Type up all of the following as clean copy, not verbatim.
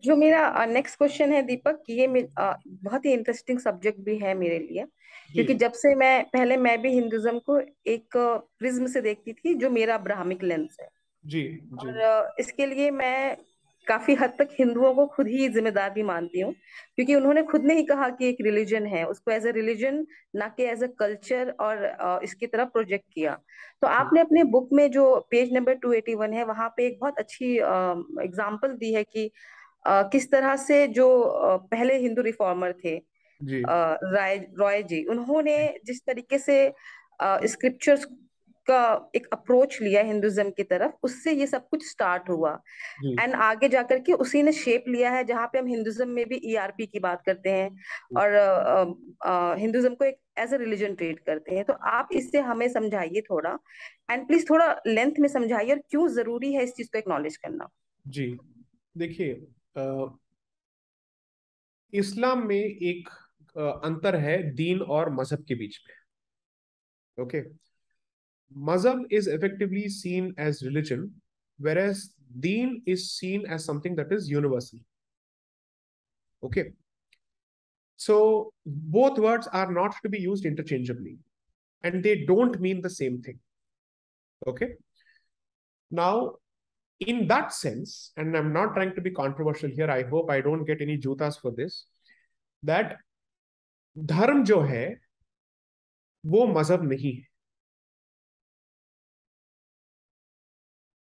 जो मेरा next question है दीपक, बहुत ही इंटरेस्टिंग सब्जेक्ट भी है मेरे लिए। जी क्योंकि जब से मैं भी हिंदुज्म को एक प्रिज्म से देखती थी, जो मेरा ब्राह्मिक लेंस है। जी जी और इसके लिए मैं काफी हद तक हिंदुओं को खुद ही जिम्मेदार भी मानती हूँ, क्योंकि उन्होंने खुद ने ही कहा कि एक रिलीजन है, उसको एज अ रिलीजन, ना कि एज अ कल्चर और इसकी तरह प्रोजेक्ट किया। तो आपने अपने बुक में जो पेज नंबर 281 है, वहां पे एक बहुत अच्छी एग्जाम्पल दी है कि किस तरह से जो पहले हिंदू रिफॉर्मर थे, जी राय रॉय जी, उन्होंने जिस तरीके से स्क्रिप्चर्स का एक अप्रोच लिया हिंदुज्म की तरफ, उससे ये सब कुछ स्टार्ट हुआ। जी एंड आगे जाकर के उसी ने शेप लिया है, जहाँ पे हम हिंदुज्म में भी ईआरपी की बात करते हैं और हिंदुज्म को एक एज अ रिलीजन ट्रीट करते हैं। तो आप इससे हमें समझाइए थोड़ा, एंड प्लीज थोड़ा लेंथ में समझाइए, और क्यों जरूरी है इस चीज को एक्नॉलेज करना। जी। देखिए, इस्लाम में एक अंतर है दीन और मजहब के बीच में। ओके, मजहब is effectively seen as religion, whereas deen is seen as something that is universal. Okay, so both words are not to be used interchangeably, and they don't mean the same thing. Okay, now in that sense, and I'm not trying to be controversial here, I hope I don't get any jutas for this, that धर्म जो है वो मजहब नहीं है।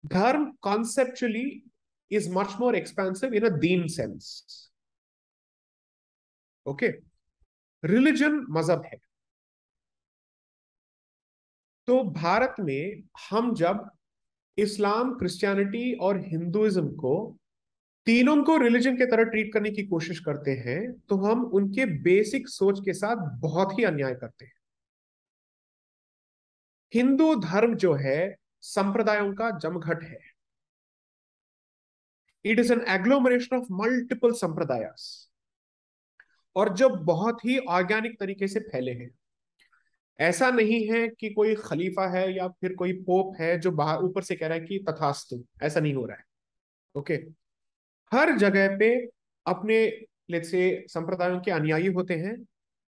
धर्म conceptually is much more expansive in a deen sense. Okay, religion मजहब है। तो भारत में हम जब इस्लाम, क्रिश्चियनिटी और हिंदुइज्म को, तीनों को रिलीजन के तरह ट्रीट करने की कोशिश करते हैं, तो हम उनके बेसिक सोच के साथ बहुत ही अन्याय करते हैं। हिंदू धर्म जो है संप्रदायों का जमघट है। It is an agglomeration of multiple sampradayas, और जो बहुत ही ऑर्गेनिक तरीके से फैले हैं। ऐसा नहीं है कि कोई खलीफा है या फिर कोई पोप है जो बाहर ऊपर से कह रहा है कि तथास्तु। ऐसा नहीं हो रहा है। ओके, हर जगह पे अपने लेट्स से संप्रदायों के अनुयायी होते हैं,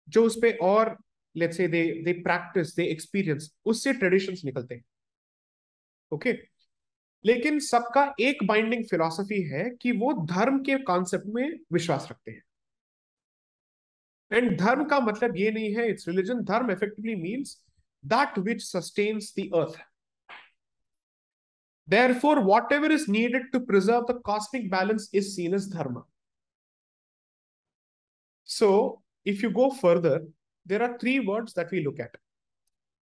जो उस पे और let's say they practice, they experience, उससे ट्रेडिशंस निकलते हैं। ओके, लेकिन सबका एक बाइंडिंग फिलॉसफी है कि वो धर्म के कॉन्सेप्ट में विश्वास रखते हैं। एंड धर्म का मतलब ये नहीं है इट्स रिलीजन। धर्म effectively means that which sustains the earth. Therefore, whatever is needed to preserve the cosmic balance is seen as dharma. So, if you go further, there are three words that we look at.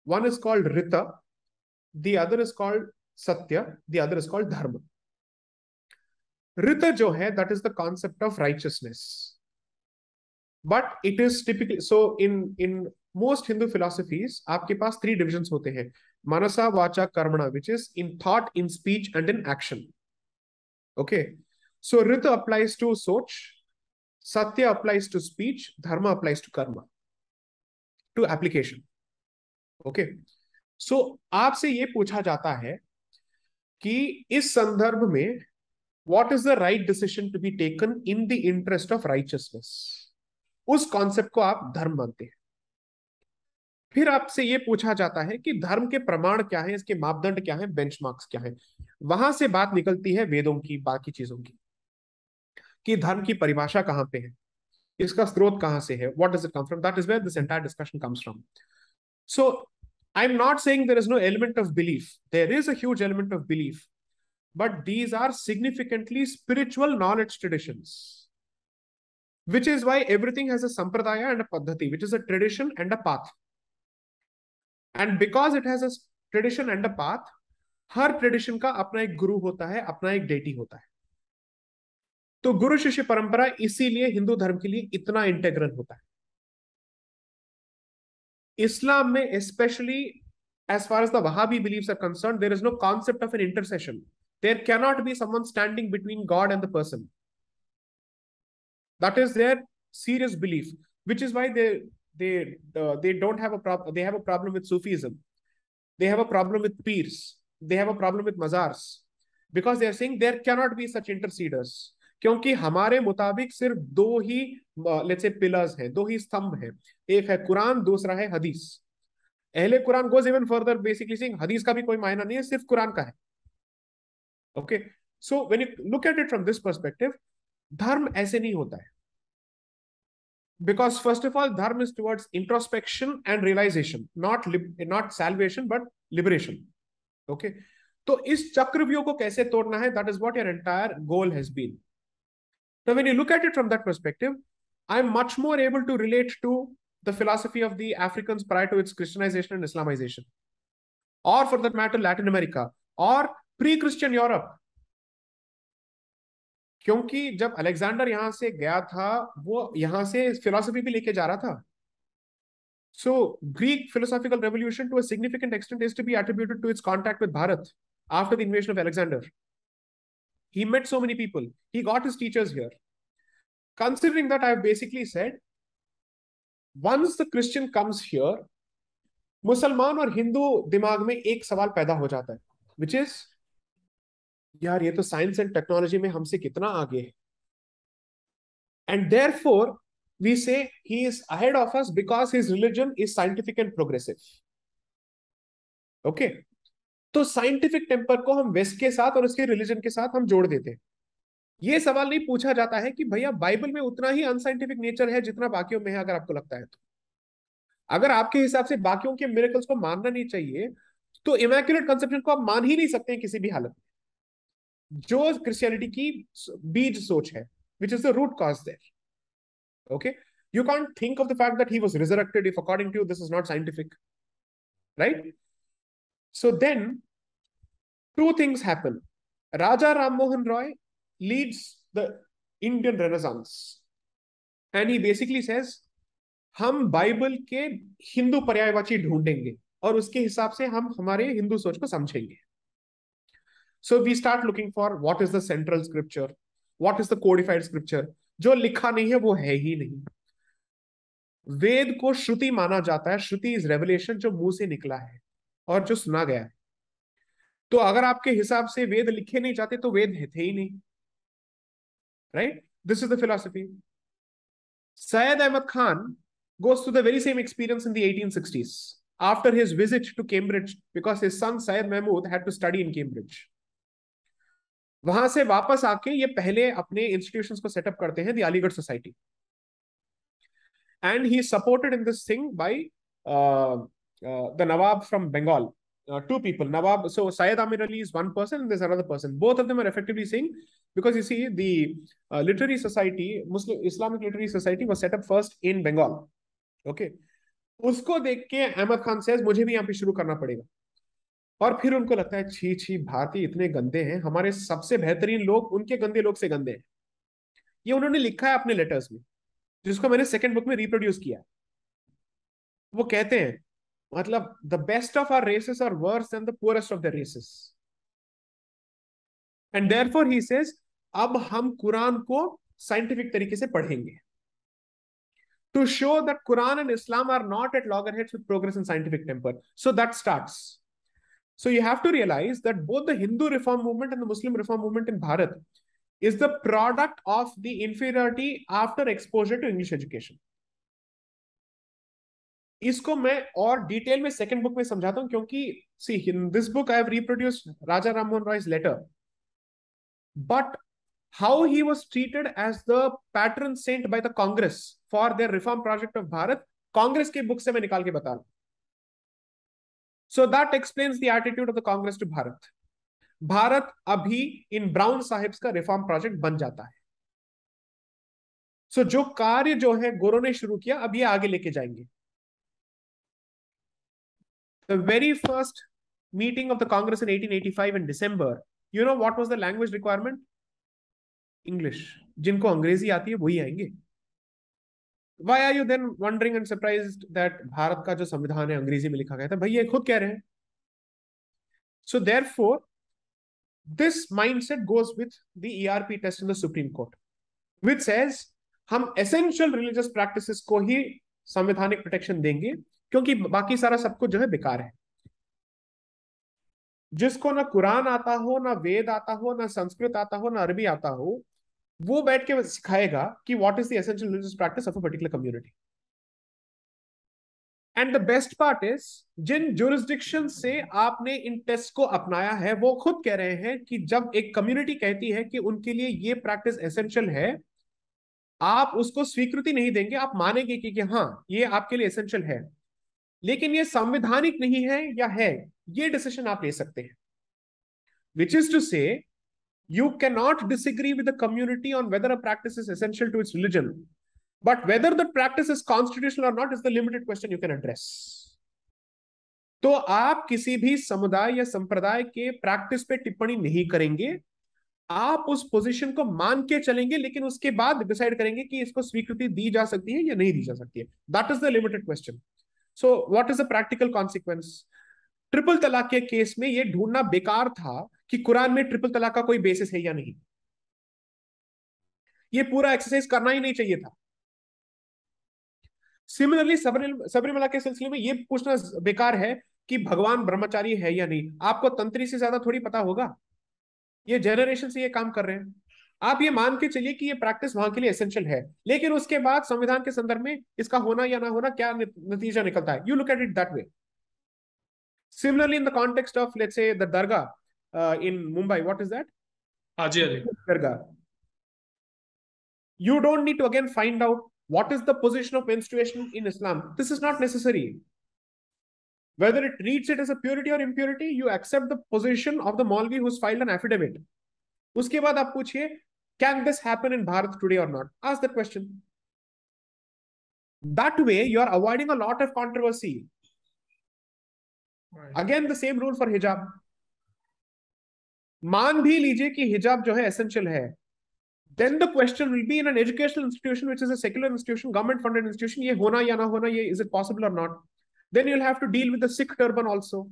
One is called Rita, the other is called Satya, the other is called Dharma. Rita jo hai, that is the concept of righteousness. But it is typically, so in most Hindu philosophies, आपके पास three divisions होते हैं. Manasa, Vacha, Karmana, which is in thought, in speech, and in action. Okay, so Rita applies to Soch, Satya applies to speech, Dharma applies to karma, to application. Okay, so आपसे ये पूछा जाता है कि इस संदर्भ में what is the right decision to be taken in the interest of righteousness, उस कॉन्सेप्ट को आप धर्म मानते हैं। फिर आपसे ये पूछा जाता है कि धर्म के प्रमाण क्या है, इसके मापदंड क्या है, बेंचमार्क्स क्या है। वहां से बात निकलती है वेदों की, बाकी चीजों की, कि धर्म की परिभाषा कहां पे है, इसका स्रोत कहां से है, what does it come from. That is where this entire discussion comes from. So I am not saying there is no element of belief, there is a huge element of belief, but these are significantly spiritual knowledge traditions, which is why everything has a sampradaya and a paddhati, which is a tradition and a path. And because it has a tradition and a path, her tradition का अपना एक गुरु होता है, अपना एक deity होता है। तो गुरु शिष्य परंपरा इसीलिए हिंदू धर्म के लिए इतना इंटेग्रल होता है। इस्लाम में specially as far as the Wahhabi beliefs are concerned, there is no concept of an intercession. There cannot be someone standing between God and the person. That is their serious belief, which is why they don't have a problem. They have a problem with Sufism. They have a problem with peers. They have a problem with mazars, because they are saying there cannot be such interceders. क्योंकि हमारे मुताबिक सिर्फ दो ही let's say pillars हैं, दो ही स्तंभ हैं, एक है कुरान, दूसरा है हदीस। अहले Quran goes even further, basically saying हदीस का भी कोई मायना नहीं है, सिर्फ कुरान का है। Okay, so when you look at it from this perspective, धर्म ऐसे नहीं होता है। Because first of all dharma is towards introspection and realisation, not salvation but liberation. Okay, तो इस चक्रव्यूह को कैसे तोड़ना है, that is what your entire goal has been. Now, when you look at it from that perspective, I'm much more able to relate to the philosophy of the Africans prior to its Christianization and Islamization, or for that matter, Latin America, or pre-Christian Europe. क्योंकि जब Alexander यहां से गया था, वो यहां से philosophy भी लेके जा रहा था। So, Greek philosophical revolution to a significant extent is to be attributed to its contact with Bharat after the invasion of Alexander. He met so many people. He got his teachers here. Considering that, I've basically said, once the Christian comes here, मुसलमान और हिंदू दिमाग में एक सवाल पैदा हो जाता है, विच इज, यार ये तो साइंस एंड टेक्नोलॉजी में हमसे कितना आगे है, एंड देयरफॉर वी से he is ahead of us because his religion is scientific and progressive. Okay, तो साइंटिफिक टेम्पर को हम वेस्ट के साथ और उसके रिलीजन के साथ हम जोड़ देते हैं। ये सवाल नहीं पूछा जाता है कि भैया बाइबल में उतना ही अनसाइंटिफिक नेचर है जितना बाकियों में है, अगर आपको लगता है तो। अगर आपके हिसाब से बाकियों के मिरेकल्स को मानना नहीं चाहिए, तो इमैक्युलेट कंसेप्शन को आप मान ही नहीं सकते हैं किसी भी हालत में, जो क्रिश्चियनिटी की बीज सोच है, which is the root cause there. Okay, you can't think of the fact that he was resurrected if according to you this is not scientific, right? So then two things happen. Raja Ram Mohan Roy leads the Indian Renaissance, and he basically says, हम Bible के हिंदू पर्यायवाची ढूंढेंगे और उसके हिसाब से हम हमारे हिंदू सोच को समझेंगे। So we start looking for what is the central scripture, what is the codified scripture. जो लिखा नहीं है वो है ही नहीं। वेद को श्रुति माना जाता है, श्रुति इज रेवलेशन, जो मुंह से निकला है और जो सुना गया है। तो अगर आपके हिसाब से वेद लिखे नहीं जाते तो वेद थे ही नहीं, right? This is the philosophy. Syed Ahmad Khan goes through the very same experience in the 1860s after his visit to Cambridge because his son Syed Mahmud had to study in Cambridge. वहां से वापस आके ये पहले अपने institutions को setup करते हैं, the Aligarh society, and he is supported in this thing by the Nawab from Bengal. Two people, Nawab. So Syed Amir Ali is one person, and there's another person. Both of them are effectively saying, because you see, the literary society, Muslim Islamic literary society, was set up first in Bengal. Okay, उसको देख के Ahmad Khan says मुझे भी यहाँ पे शुरू करना पड़ेगा। और फिर उनको लगता है, छी छी, भारतीय इतने गंदे हैं, हमारे सबसे बेहतरीन लोग उनके गंदे लोग से गंदे हैं। ये उन्होंने लिखा है अपने लेटर्स में, जिसको मैंने सेकंड बुक में रिप्रोड्यूस किया। वो कहते हैं, मतलब, the best of our races are worse than the poorest of the races, and therefore he says, अब हम कुरान को साइंटिफिक तरीके से पढ़ेंगे to show that Quran and Islam are not at loggerheads with progress and scientific temper. So that starts. So you have to realize that both the Hindu reform movement and the Muslim reform movement in Bharat is the product of the inferiority after exposure to English education. इसको मैं और detail में second book में समझाता हूं, क्योंकि see, in this book I have reproduced Raja Ram Mohan Roy's letter, but how he was treated as the patron saint by the Congress for their reform project of Bharat, Congress के book से मैं निकाल के बता रहा हूं. So that explains the attitude of the Congress to Bharat. Bharat अभी इन brown sahibs का रिफॉर्म प्रोजेक्ट बन जाता है. So जो कार्य जो है गोरों ने शुरू किया, अब ये आगे लेके जाएंगे. The very first meeting of the Congress in 1885 in December, you know what was the language requirement? English. जिनको अंग्रेजी आती है वही आएंगे. Why are you then wondering and surprised that Bharat का जो संविधान है अंग्रेजी में लिखा गया था? भाई ये खुद कह रहे हैं. So therefore, this mindset goes with the ERP test in the Supreme Court, which says हम essential religious practices को ही संवैधानिक प्रोटेक्शन देंगे, क्योंकि बाकी सारा सब कुछ जो है बेकार है. जिसको ना कुरान आता हो, ना वेद आता हो, ना संस्कृत आता हो, ना अरबी आता हो, वो बैठ के सिखाएगा कि what is the essential religious practice of a particular community. And the best part is, जिन ज्यूरिसडिक्शन से आपने इन टेस्ट को अपनाया है वो खुद कह रहे हैं कि जब एक कम्युनिटी कहती है कि उनके लिए ये प्रैक्टिस एसेंशियल है, आप उसको स्वीकृति नहीं देंगे, आप मानेंगे कि हाँ ये आपके लिए एसेंशियल है, लेकिन ये संवैधानिक नहीं है या है, ये डिसीजन आप ले सकते हैं। विच इज टू से, you cannot disagree with the community on whether a practice is essential to its religion, but whether the practice is constitutional or not is the limited question you can address. तो आप किसी भी समुदाय या संप्रदाय के practice पे टिप्पणी नहीं करेंगे, आप उस पोजीशन को मान के चलेंगे, लेकिन उसके बाद डिसाइड करेंगे कि इसको स्वीकृति दी जा सकती है या नहीं दी जा सकती है। That is the limited question. So what is the practical consequence? Triple तलाक के केस में यह ढूंढना बेकार था कि कुरान में ट्रिपल तलाक का कोई बेसिस है या नहीं। ये पूरा एक्सरसाइज करना ही नहीं चाहिए था। सिमिलरली सबरीमला के सिलसिले में ये पूछना बेकार है कि भगवान ब्रह्मचारी है या नहीं। आपको तंत्री से ज्यादा थोड़ी पता होगा, ये जनरेशन से ये काम कर रहे हैं। आप ये मान के चलिए कि ये प्रैक्टिस वहां के लिए एसेंशियल है, लेकिन उसके बाद संविधान के संदर्भ में इसका होना या ना होना क्या नतीजा निकलता है, you look at it that way. Similarly, in the context of, let's say, the dargah in Mumbai, what is that? Haji Ali. Dargah. You don't need to again find out what is the position of menstruation in Islam. This is not necessary. Whether it reads it as a purity or impurity, you accept the position of the Maulvi who's filed an affidavit. उसके बाद आप पूछिए, can this happen in Bharat today or not? Ask that question. That way, you are avoiding a lot of controversy. Again, the same rule for hijab. मान भी लीजिए कि हिजाब जो है एसेंशियल है, then the question will be in an educational institution which is a secular institution, government funded institution, ये होना या ना होना, ये is it possible or not? Then you'll have to deal with the Sikh turban also.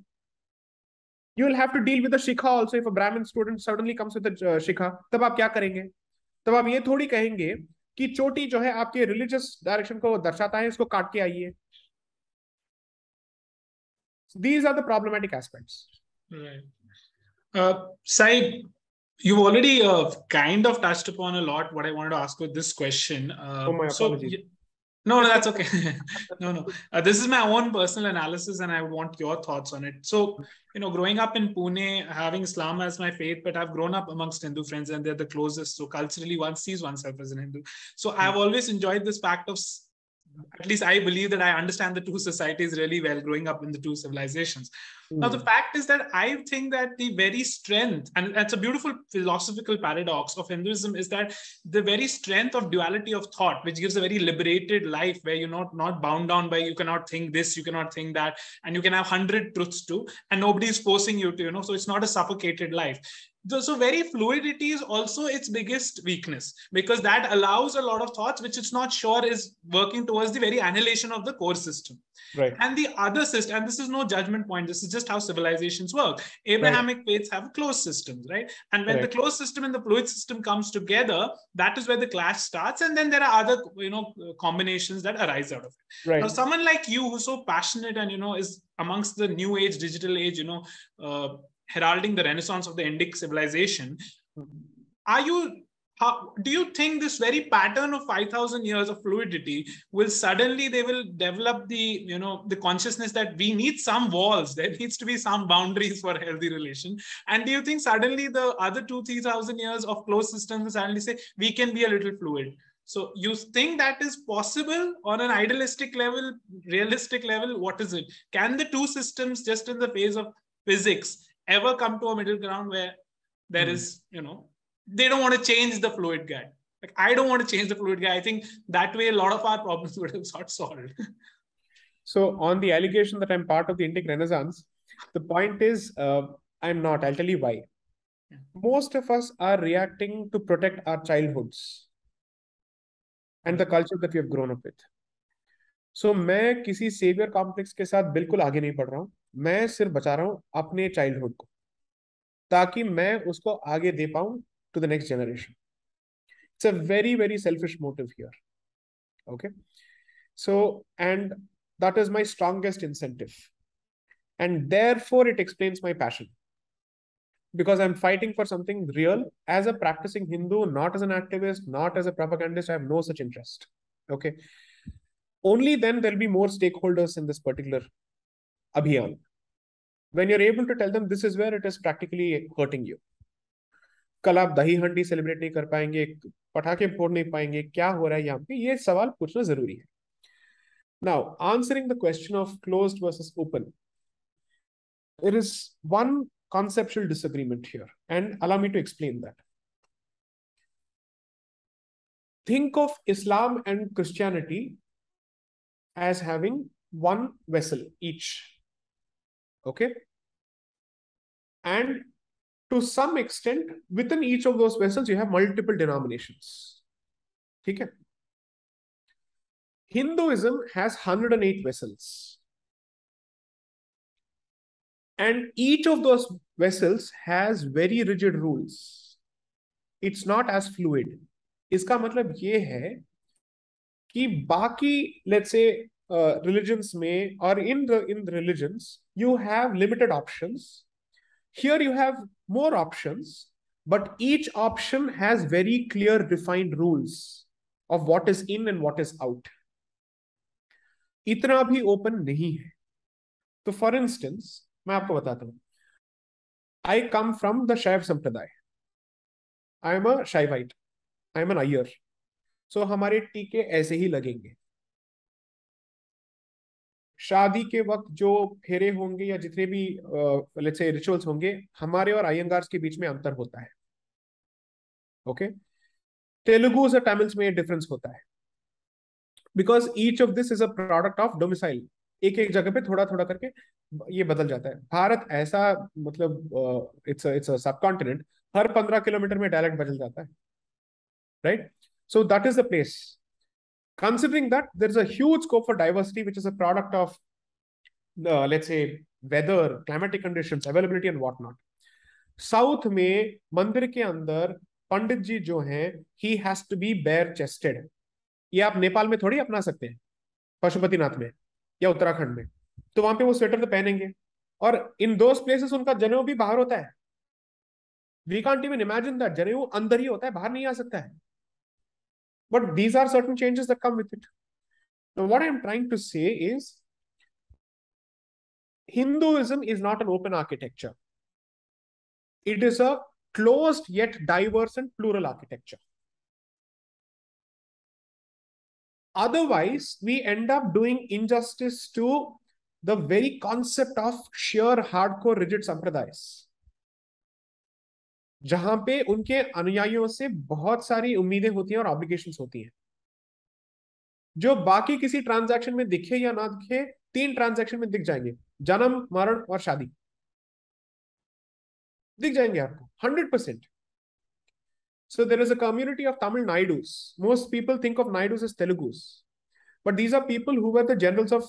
You'll have to deal with the Shikha also. If a Brahmin student suddenly comes with a Shikha, तब आप क्या करेंगे? तब आप ये थोड़ी कहेंगे कि चोटी जो है आपके रिलीजियस डायरेक्शन को दर्शाता है, इसको काट के आइए। These are the problematic aspects. Right. Sai, you've already kind of touched upon a lot what I wanted to ask with this question. Oh, my apologies. No, that's okay. No. This is my own personal analysis and I would want your thoughts on it. So, growing up in Pune, having Islam as my faith, but I've grown up amongst Hindu friends and they're the closest. So culturally, one sees oneself as an Hindu. So I've always enjoyed this fact of, at least I believe that I understand the two societies really well growing up in the two civilizations. Now, the fact is that I think that the very strength, and that's a beautiful philosophical paradox of Hinduism, is that the very strength of duality of thought, which gives a very liberated life where you're not bound down by, you cannot think this, you cannot think that, and you can have 100 truths too, and nobody is forcing you to, so it's not a suffocated life. So very fluidity is also its biggest weakness, because that allows a lot of thoughts which it's not sure is working towards the very annihilation of the core system. Right. And the other system, and this is no judgment point, this is just how civilizations work. Abrahamic faiths have closed systems, right? And when the closed system and the fluid system comes together, that is where the clash starts. And then there are other, combinations that arise out of it. Right. Now, someone like you who's so passionate and, is amongst the new age, digital age, heralding the renaissance of the Indic civilization, do you think this very pattern of 5,000 years of fluidity will suddenly, they will develop the, the consciousness that we need some walls, there needs to be some boundaries for healthy relation? And do you think suddenly the other 2,000-3,000 years of closed systems will suddenly say, we can be a little fluid? So you think that is possible on an idealistic level, realistic level? What is it? Can the two systems just in the phase of physics ever come to a middle ground where there is, they don't want to change the fluid guy? Like, I don't want to change the fluid guy. I think that way a lot of our problems would have got solved. So on the allegation that I'm part of the Indic Renaissance, the point is, I'm not. I'll tell you why. Most of us are reacting to protect our childhoods and the culture that we have grown up with. So मैं किसी saviour complex के साथ बिल्कुल आगे नहीं बढ़ रहा हूं, मैं सिर्फ बचा रहा हूं अपने चाइल्डहुड को, ताकि मैं उसको आगे दे पाऊं to the next generation. It's a very, very selfish motive here. Okay. So, and that is my strongest incentive. And therefore it explains my passion. because I'm fighting for something real. As a practicing Hindu, not as an activist, not as a propagandist, I have no such interest. Okay. Only then there'll be more stakeholders in this particular abhiyan. When you're able to tell them this is where it is practically hurting you. कल आप दही हंडी celebrate नहीं कर पाएंगे, पटाखे फोड़ नहीं पाएंगे, क्या हो रहा है यहाँ पे, ये सवाल पूछना जरूरी है. Now, answering the question of closed versus open, there is one conceptual disagreement here, and allow me to explain that. Think of Islam and Christianity as having one vessel each. Okay? And to some extent, within each of those vessels, you have multiple denominations. Okay? Hinduism has 108 vessels. And each of those vessels has very rigid rules. It's not as fluid. इसका मतलब ये है कि बाकी, let's say, religions में, or in the religions, you have limited options. Here you have more options, but each option has very clear defined rules of what is in and what is out. इतना भी open नहीं है. तो for instance, मैं आपको बताता हूँ. I come from the Shaiv Sampradaya. I am a Shaivite. I am an Iyer. So हमारे टीके ऐसे ही लगेंगे. शादी के वक्त जो फेरे होंगे या जितने भी लेट्स से रिचुअल्स होंगे, हमारे और अयंगार्स के बीच में अंतर होता है. ओके. तेलुगुस और तमिल्स में डिफरेंस होता है, because each of this is a product of domicile. एक एक जगह पे थोड़ा थोड़ा करके ये बदल जाता है. भारत ऐसा, मतलब इट्स अ सब कॉन्टिनेंट, हर 15 किलोमीटर में डायलेक्ट बदल जाता है, right? So that is the place. Considering that, there is a huge scope for diversity, which is a product of, let's say, weather, climatic conditions, availability and whatnot. South में मंदिर के अंदर पंडित जी जो हैं, he has to be bare chested. ये आप नेपाल में थोड़ी अपना सकते हैं, पशुपतिनाथ में या उत्तराखंड में. तो वहां पे वो स्वेटर तो पहनेंगे, और in those places उनका जनेऊ भी बाहर होता है. We can't even imagine that. जनेऊ अंदर ही होता है, बाहर नहीं आ सकता है. But these are certain changes that come with it. Now, what I'm trying to say is, Hinduism is not an open architecture. It is a closed yet diverse and plural architecture. Otherwise, we end up doing injustice to the very concept of sheer hardcore rigid sampradayas, जहां पे उनके अनुयायियों से बहुत सारी उम्मीदें होती हैं और ऑब्लिगेशंस होती हैं, जो बाकी किसी ट्रांजैक्शन में दिखे या ना दिखे, 3 ट्रांजैक्शन में दिख जाएंगे. जन्म, मरण और शादी दिख जाएंगे आपको 100%. So there is a community of Tamil Naidus. Most people think of Naidus as Telugus, but these are people who were the generals of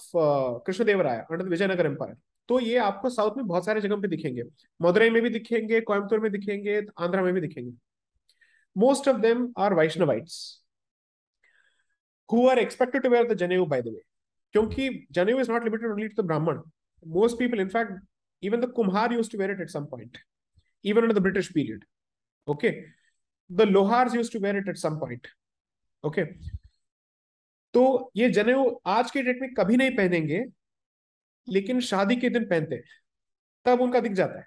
Krishnadeva under the Vijayanagar Empire. तो ये आपको साउथ में बहुत सारे जगह पे दिखेंगे. मदुरई में भी दिखेंगे, कोयम्बतूर में दिखेंगे, आंध्रा में भी दिखेंगे. Most of them are Vaishnavites who are expected to wear the Janeu, by the way. क्योंकि Janeu is not limited only to the Brahman. Most people, in fact, even the Kumhar used to wear it at some point, even under the British period. Okay. The Lohars used to wear it at some point. Okay. तो ये जनेऊ आज के date में कभी नहीं पहनेंगे, लेकिन शादी के दिन पहनते हैं, तब उनका दिख जाता है.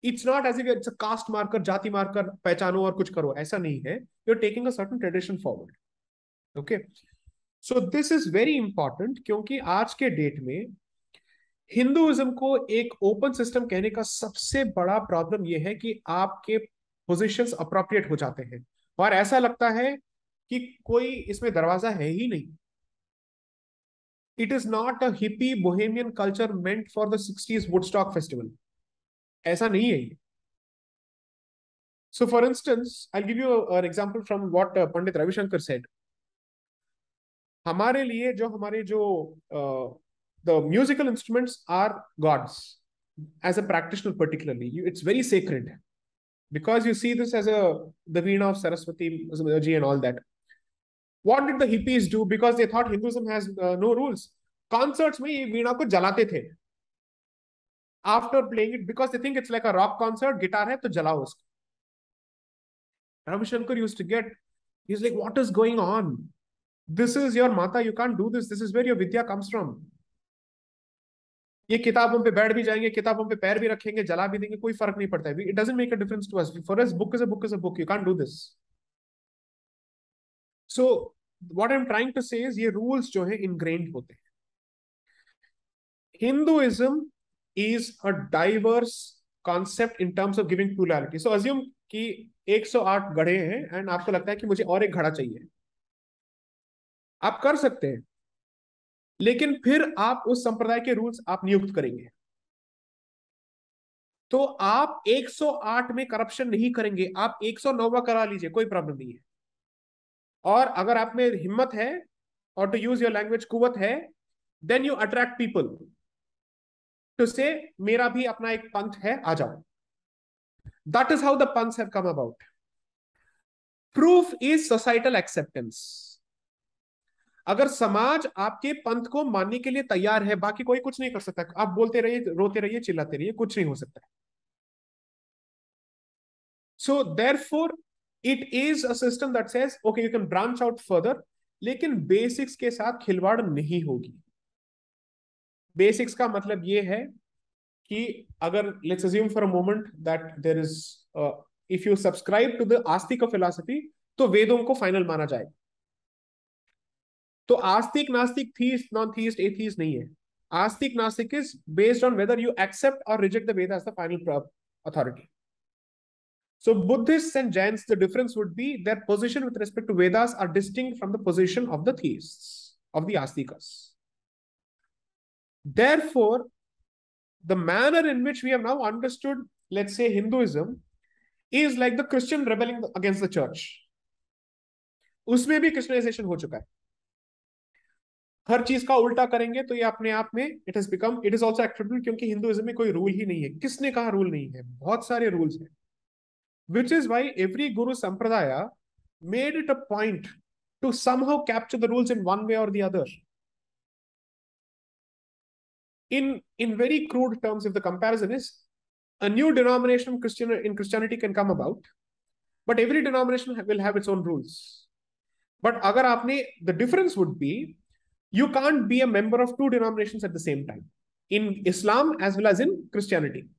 It's not as if it's a caste marker, जाति मार्कर, पहचानो और कुछ करो, ऐसा नहीं है. You are taking a certain tradition forward. Okay. So this is very important, क्योंकि आज के डेट में हिंदुइज्म को एक ओपन सिस्टम कहने का सबसे बड़ा प्रॉब्लम यह है कि आपके पोजीशंस अप्रोप्रिएट हो जाते हैं, और ऐसा लगता है कि कोई इसमें दरवाजा है ही नहीं. It is not a hippie bohemian culture meant for the 60s Woodstock festival. ऐसा नहीं है ये. So for instance, I'll give you an example from what Pandit Ravi Shankar said. हमारे लिए the musical instruments are gods. As a practitioner particularly, it's very sacred, because you see this as the veena of Saraswati ji and all that. What did the hippies do? Because they thought Hinduism has no rules. Concerts में ये वीणा को जलाते थे. after playing it because they think it's like a rock concert. Guitar है तो जलाओ उसको. Ravi Shankar used to get, he's like, what is going on? This is your mata, you can't do this. This is where your vidya comes from. ये किताबों पे बैठ भी जाएंगे, किताबों पे पैर भी रखेंगे, जला भी देंगे, कोई फर्क नहीं पड़ता है. It doesn't make a difference to us. For us, book is a book is a book. You can't do this. So what I'm trying to say is ये rules जो है ingrained होते हैं. Hinduism is a diverse concept in terms of giving plurality. So assume कि 108 घड़े हैं and आपको लगता है कि मुझे और एक घड़ा चाहिए. आप कर सकते हैं, लेकिन फिर आप उस संप्रदाय के रूल्स आप नियुक्त करेंगे. तो आप 108 में करप्शन नहीं करेंगे, आप 109वां करा लीजिए, कोई प्रॉब्लम नहीं है. और अगर आप में हिम्मत है और टू यूज योर लैंग्वेज कुवत है, then you attract people to say मेरा भी अपना एक पंथ है, आ जाओ. That is how the panths have come about. Proof is societal acceptance. अगर समाज आपके पंथ को मानने के लिए तैयार है, बाकी कोई कुछ नहीं कर सकता. आप बोलते रहिए, रोते रहिए, चिल्लाते रहिए, कुछ नहीं हो सकता. So therefore it is a system that says okay you can branch out further, लेकिन बेसिक्स के साथ खिलवाड़ नहीं होगी. बेसिक्स का मतलब ये है कि अगर let's assume for a moment that there is if you subscribe to the astik philosophy, तो वेदों को फाइनल माना जाएगा. तो आस्तिक नास्तिक थीस्ट नॉन थीस्ट एथीस्ट नहीं है. Astik nastik is based on whether you accept और reject the Veda as the final authority. So Buddhists and Jains, the difference would be their position with respect to Vedas are distinct from the position of the theists, of the Astikas. Therefore, the manner in which we have now understood, let's say, Hinduism, is like the Christian rebelling against the church. उसमें भी Christianization हो चुका है. हर चीज का उल्टा करेंगे तो ये अपने आप में इट इज ऑल्सो एक्सेप्टेबल, क्योंकि हिंदुइज्म में कोई रूल ही नहीं है. किसने कहा रूल नहीं है? बहुत सारे रूल्स हैं. Which is why every Guru Sampradaya made it a point to somehow capture the rules in one way or the other. In very crude terms, if the comparison is a new denomination in Christianity can come about, but every denomination will have its own rules. But agar aapne, the difference would be you can't be a member of two denominations at the same time, in Islam as well as in Christianity.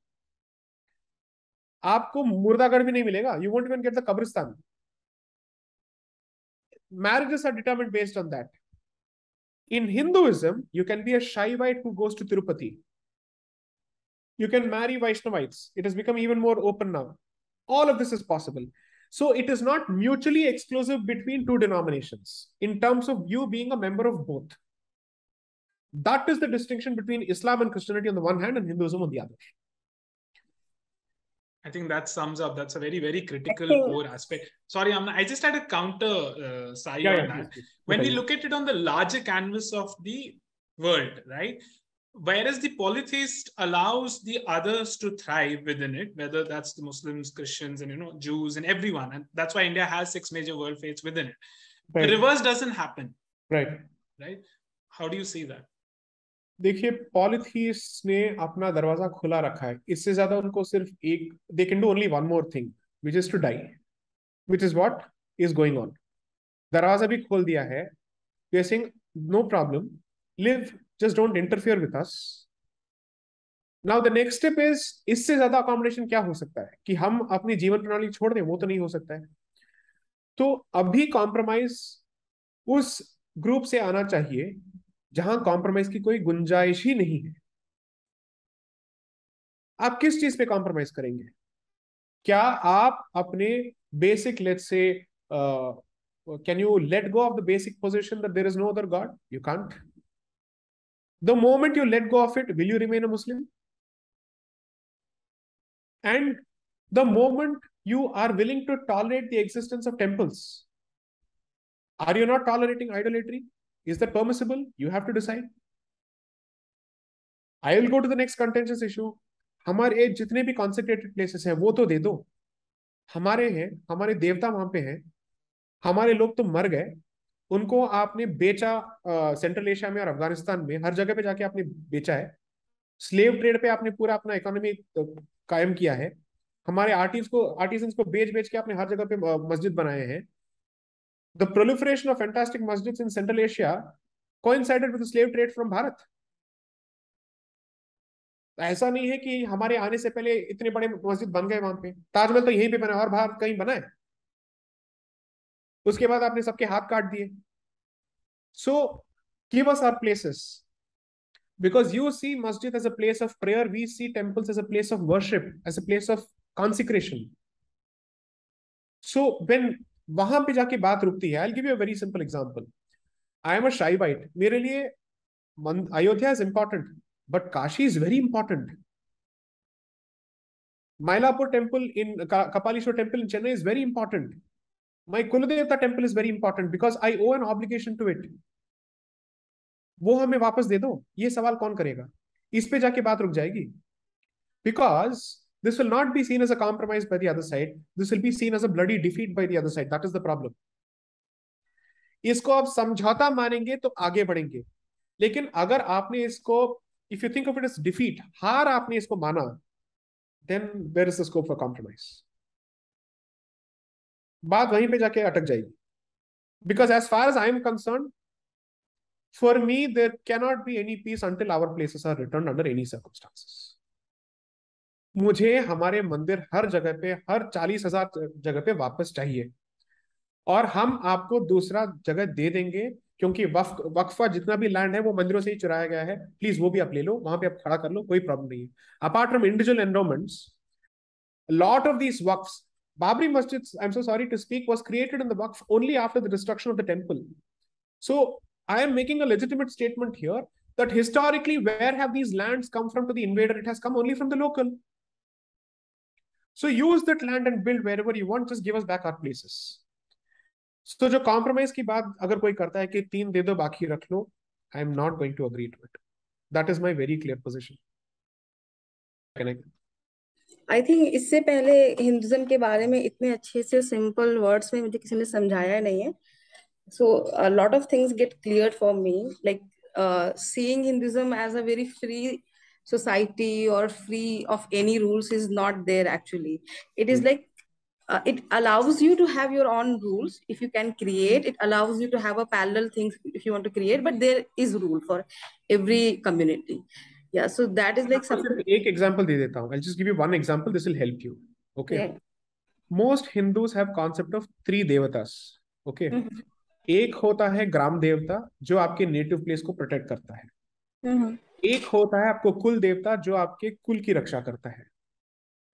आपको मुर्दागढ़ भी नहीं मिलेगा. You won't even get the कब्रिस्तान. Marriages are determined based on that. In Hinduism, you can be a Shaivite who goes to Tirupati. You can marry Vaishnavites. It has become even more open now. All of this is possible. So it is not mutually exclusive between two denominations in terms of you being a member of both. That is the distinction between Islam and Christianity on the one hand and Hinduism on the other. I think that sums up. That's a very, very critical core aspect. Sorry, I just had a counter, Sai, on that. Please. When we look at it on the larger canvas of the world, right? Whereas the polytheist allows the others to thrive within it, whether that's the Muslims, Christians, and Jews and everyone, and that's why India has 6 major world faiths within it. Right. The reverse doesn't happen. Right. How do you see that? देखिए, पॉलिथीस्ट ने अपना दरवाजा खुला रखा है. इससे ज्यादा उनको सिर्फ एक, they can do only one more thing, which is to die, which is what is going on. दरवाजा भी खोल दिया है. We are saying no problem, live, just don't interfere with us. Now the next step is, इससे ज्यादा accommodation क्या हो सकता है कि हम अपनी जीवन प्रणाली छोड़ दें? वो तो नहीं हो सकता है. तो अभी कॉम्प्रोमाइज उस ग्रुप से आना चाहिए जहां कॉम्प्रोमाइज की कोई गुंजाइश ही नहीं है. आप किस चीज पे कॉम्प्रोमाइज करेंगे? क्या आप अपने basic, let's say, can you let go of the basic position that there is no other god? You can't. The moment you let go of it, will you remain a Muslim? And the moment you are willing to tolerate the existence of temples, are you not tolerating idolatry? Is that permissible? You have to decide. I will go to the next contentious issue. हमारे जितने भी consecrated places हैं वो तो दे दो. हमारे हैं, हमारे देवता वहां पे हैं, हमारे लोग तो मर गए, उनको आपने बेचा. सेंट्रल एशिया में और अफगानिस्तान में हर जगह पे जाके आपने बेचा है. स्लेव ट्रेड पे आपने पूरा अपना इकोनॉमी कायम किया है। हमारे आर्टिजन्स को बेच बेच के आपने हर जगह पे मस्जिद बनाए हैं। The proliferation of fantastic masjids in central Asia coincided with slave trade from Bharat. ऐसा नहीं है कि हमारे आने से पहले इतने बड़े मस्जिद बन गए वहां पे। ताजमहल तो यहीं पे बना और बाहर कहीं बना है? उसके बाद आपने सबके हाथ काट दिए। So give us our places, because you see masjid as a place of prayer, we see temples as a place of worship, as a place of consecration. So when वहां पे जाके बात रुकती है, I'll give you a very simple example. I am a Shaivite. मेरे लिए Ayodhya is important, but Kashi is very important. Mylapore temple in Kapalishwar temple in Chennai is very important. My Kuladevta temple is very important because I owe an obligation to it. वो हमें वापस दे दो, ये सवाल कौन करेगा? इस पे जाके बात रुक जाएगी। Because this will not be seen as a compromise by the other side. This will be seen as a bloody defeat by the other side. That is the problem. इसको आप समझौता मानेंगे तो आगे बढ़ेंगे, लेकिन अगर आपने इसको, if you think of it as defeat, हार आपने इसको माना, then where is the scope for compromise? बात वहीं पे जाके अटक जाएगी। Because as far as I am concerned, for me there cannot be any peace until our places are returned under any circumstances. मुझे हमारे मंदिर हर जगह पे, हर 40,000 जगह पे वापस चाहिए, और हम आपको दूसरा जगह दे देंगे, क्योंकि वक्फा जितना भी लैंड है वो मंदिरों से ही चुराया गया है। प्लीज वो भी आप ले लो, वहां पे आप खड़ा कर लो, कोई प्रॉब्लम नहीं है। Apart from individual enrolments, lot of these waqfs, Babri Masjid, I'm so sorry to speak, was created in the Waqf only after the destruction of the temple. So I am making a legitimate statement here that historically, where have these lands come from to the invader? It has come only from the local. So use that land and build wherever you want. Just give us back our places. So जो compromise की बात अगर कोई करता है कि 3 दे दो बाकी रख लो, I am not going to agree to it. That is my very clear position. Can I? I think इससे पहले हिंदुज्म के बारे में इतने अच्छे से सिंपल वर्ड्स में मुझे किसी ने समझाया नहीं है। So a lot of things get clear for me, like seeing Hinduism as a very free society or free of any rules is not there actually. It is like it allows you to have your own rules if you can create. It allows you to have a parallel things if you want to create, but there is rule for every community. Yeah, so that is like आपको something. सिर्फ एक example दे देता हूँ. I'll just give you one example. This will help you. Okay. Yeah. Most Hindus have concept of 3 devatas. Okay. Mhm. एक होता है ग्राम देवता जो आपके नेटिव प्लेस को प्रोटेक्ट करता है. Mhm. एक होता है आपको कुल देवता जो आपके कुल की रक्षा करता है.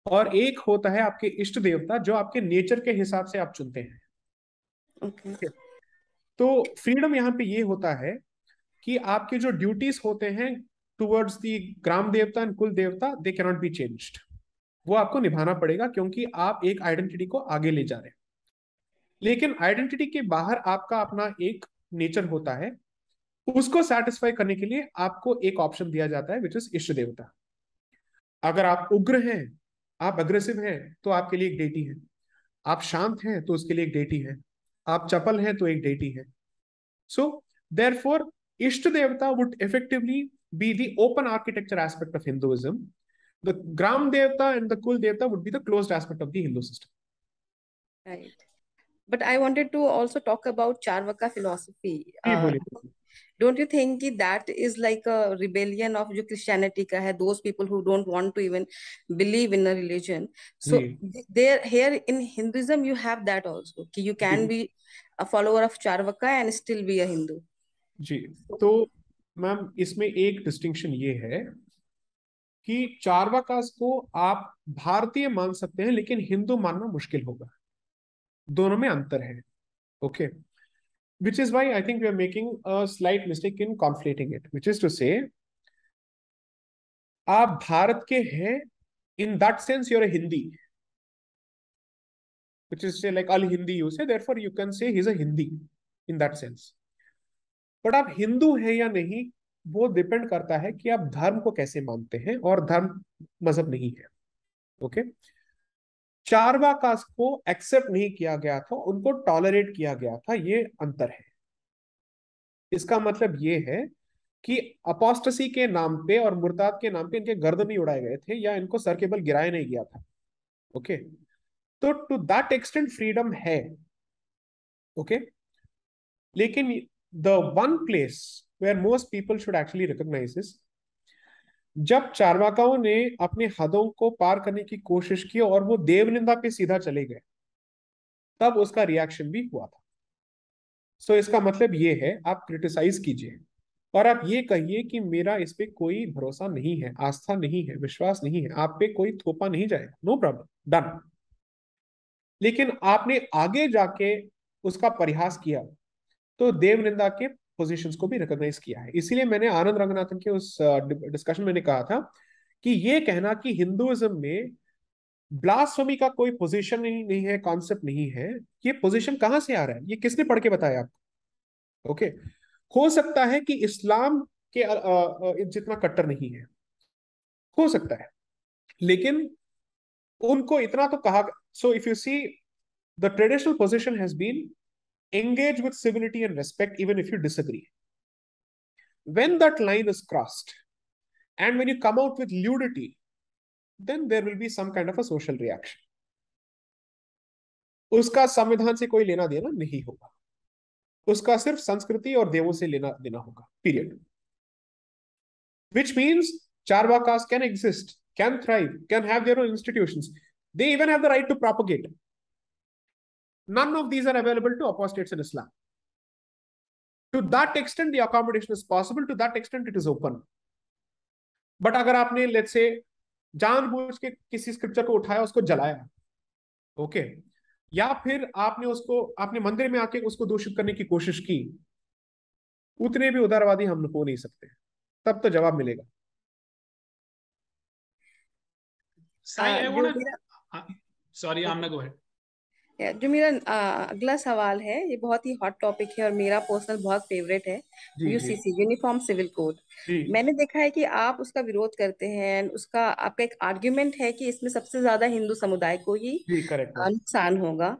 और एक होता है आपके इष्ट देवता जो आपके नेचर के हिसाब से आप चुनते हैं. Okay. तो फ्रीडम यहाँ पे ये होता है कि आपके जो ड्यूटीज होते हैं टुवर्ड्स दी ग्राम देवता एंड कुल देवता, दे कैनॉट बी चेंज्ड. वो आपको निभाना पड़ेगा क्योंकि आप एक आइडेंटिटी को आगे ले जा रहे हैं. लेकिन आइडेंटिटी के बाहर आपका अपना एक नेचर होता है, उसको सेटिस्फाई करने के लिए आपको एक ऑप्शन दिया जाता है विच इज इष्ट देवता. अगर आप उग्र हैं, आप अग्रेसिव हैं, तो आपके लिए एक डेटी है. आप शांत हैं तो उसके लिए एक डेटी है. आप चपल हैं तो एक डेटी है. सो देयरफॉर इष्ट देवता would effectively be the open architecture aspect of Hinduism. The Gram Devta and the Kul Devta would be the closed aspect of the Hindu system. Right. But I wanted to also talk about Charvaka philosophy. जी बोलिए. Don't you think that is like a rebellion of जो Christianity का है, those people who don't want to even believe in a religion. So ji there here in Hinduism you have that also कि you can ji be a follower of Charvaka and still be a Hindu. जी. तो ma'am इसमें एक distinction ये है कि चार्वाकास को आप भारतीय मान सकते हैं लेकिन हिंदू मानना मुश्किल होगा. दोनों में अंतर है. Okay. Which is why I think we are making a slight mistake in conflating it, which is to say, आप भारत के हैं, in that sense you're a Hindi, which is say like all Hindi you say, therefore you can say he's a Hindi in that sense. But आप हिंदू हैं या नहीं, वो depend करता है कि आप धर्म को कैसे मानते हैं, और धर्म मजहब नहीं है. ओके. चारवाकास को एक्सेप्ट नहीं किया गया था, उनको टॉलरेट किया गया था, ये अंतर है. इसका मतलब ये है कि अपोस्टेसी के नाम पे और मुर्ताद के नाम पे इनके गर्दन नहीं उड़ाए गए थे या इनको सर के बल गिराया नहीं गया था। ओके, तो टू दैट एक्सटेंट फ्रीडम है। ओके, लेकिन the one place where most people should actually recognise this, जब चारवाकाओं ने अपने हदों को पार करने की कोशिश की और वो देवनिंदा पे सीधा चले गए, तब उसका रिएक्शन भी हुआ था। सो इसका मतलब ये है, आप क्रिटिसाइज कीजिए और आप ये कहिए कि मेरा इस पे कोई भरोसा नहीं है, आस्था नहीं है, विश्वास नहीं है, आप पे कोई थोपा नहीं जाएगा, नो प्रॉब्लम, डन। लेकिन आपने आगे जाके उसका परिहास किया तो देवनिंदा के पोजीशंस को भी रिकॉग्नाइज किया है। इसीलिए मैंने आनंद रंगनाथन के उस डिस्कशन में कहा था कि ये कहना कि हिंदुइज्म में ब्लास्फेमी का कोई पोजीशन नहीं है, कॉन्सेप्ट नहीं है, ये पोजीशन कहां से आ रहा है, ये किसने पढ़ के बताया आपको? ओके, हो सकता है कि इस्लाम के जितना कट्टर नहीं है, हो सकता है, लेकिन उनको इतना तो कहा। So if you see, the traditional position has been engage with civility and respect even if you disagree. When that line is crossed and when you come out with ludity, then there will be some kind of a social reaction. उसका संविधान से कोई लेना देना नहीं होगा, उसका सिर्फ संस्कृति और देवों से लेना देना होगा, period. Which means Charvakas can exist, can thrive, can have their own institutions. They even have the right to propagate. None of these are available to apostates in Islam. To that extent, the accommodation is possible. To that extent, it is open. But अगर आपने let's say जानबूझ के किसी scripture को उठाया, उसको जलाया, okay, या फिर आपने मंदिर में आके उसको दूषित करने की कोशिश की, उतने भी उदारवादी हम हो नहीं सकते, तब तो जवाब मिलेगा। Sai, I जो want मेरा to. Sorry, Amna, go ahead. जो मेरा अगला सवाल है, ये बहुत ही हॉट टॉपिक है और मेरा पर्सनल बहुत फेवरेट है। जी जी यूसीसी, यूनिफॉर्म सिविल कोड। जी मैंने देखा है कि आप उसका विरोध करते हैं, उसका आपका एक आर्ग्यूमेंट है कि इसमें सबसे ज्यादा हिंदू समुदाय को ही जी, करेक्ट है। नुकसान होगा।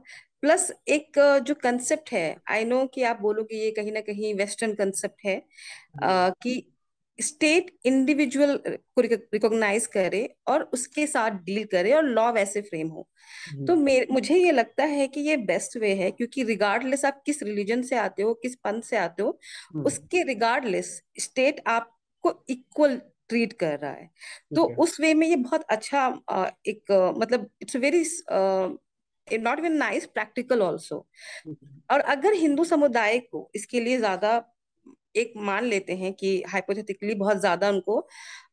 प्लस एक जो कंसेप्ट है, आई नो कि आप बोलोगे ये कहीं ना कहीं वेस्टर्न कंसेप्ट है, कि स्टेट इंडिविजुअल को रिकॉग्नाइज करे और उसके साथ डील करे और लॉ वैसे फ्रेम हो। तो मुझे ये लगता है कि ये बेस्ट वे है, क्योंकि रिगार्डलेस आप किस रिलीजन से आते हो, किस पंथ से आते हो, उसके रिगार्डलेस स्टेट आपको इक्वल ट्रीट कर रहा है। तो ठीक है। उस वे में ये बहुत अच्छा एक मतलब it's very not even nice, practical also. और अगर हिंदू समुदाय को इसके लिए ज्यादा एक मान लेते हैं कि हाइपोथेटिकली बहुत ज्यादा उनको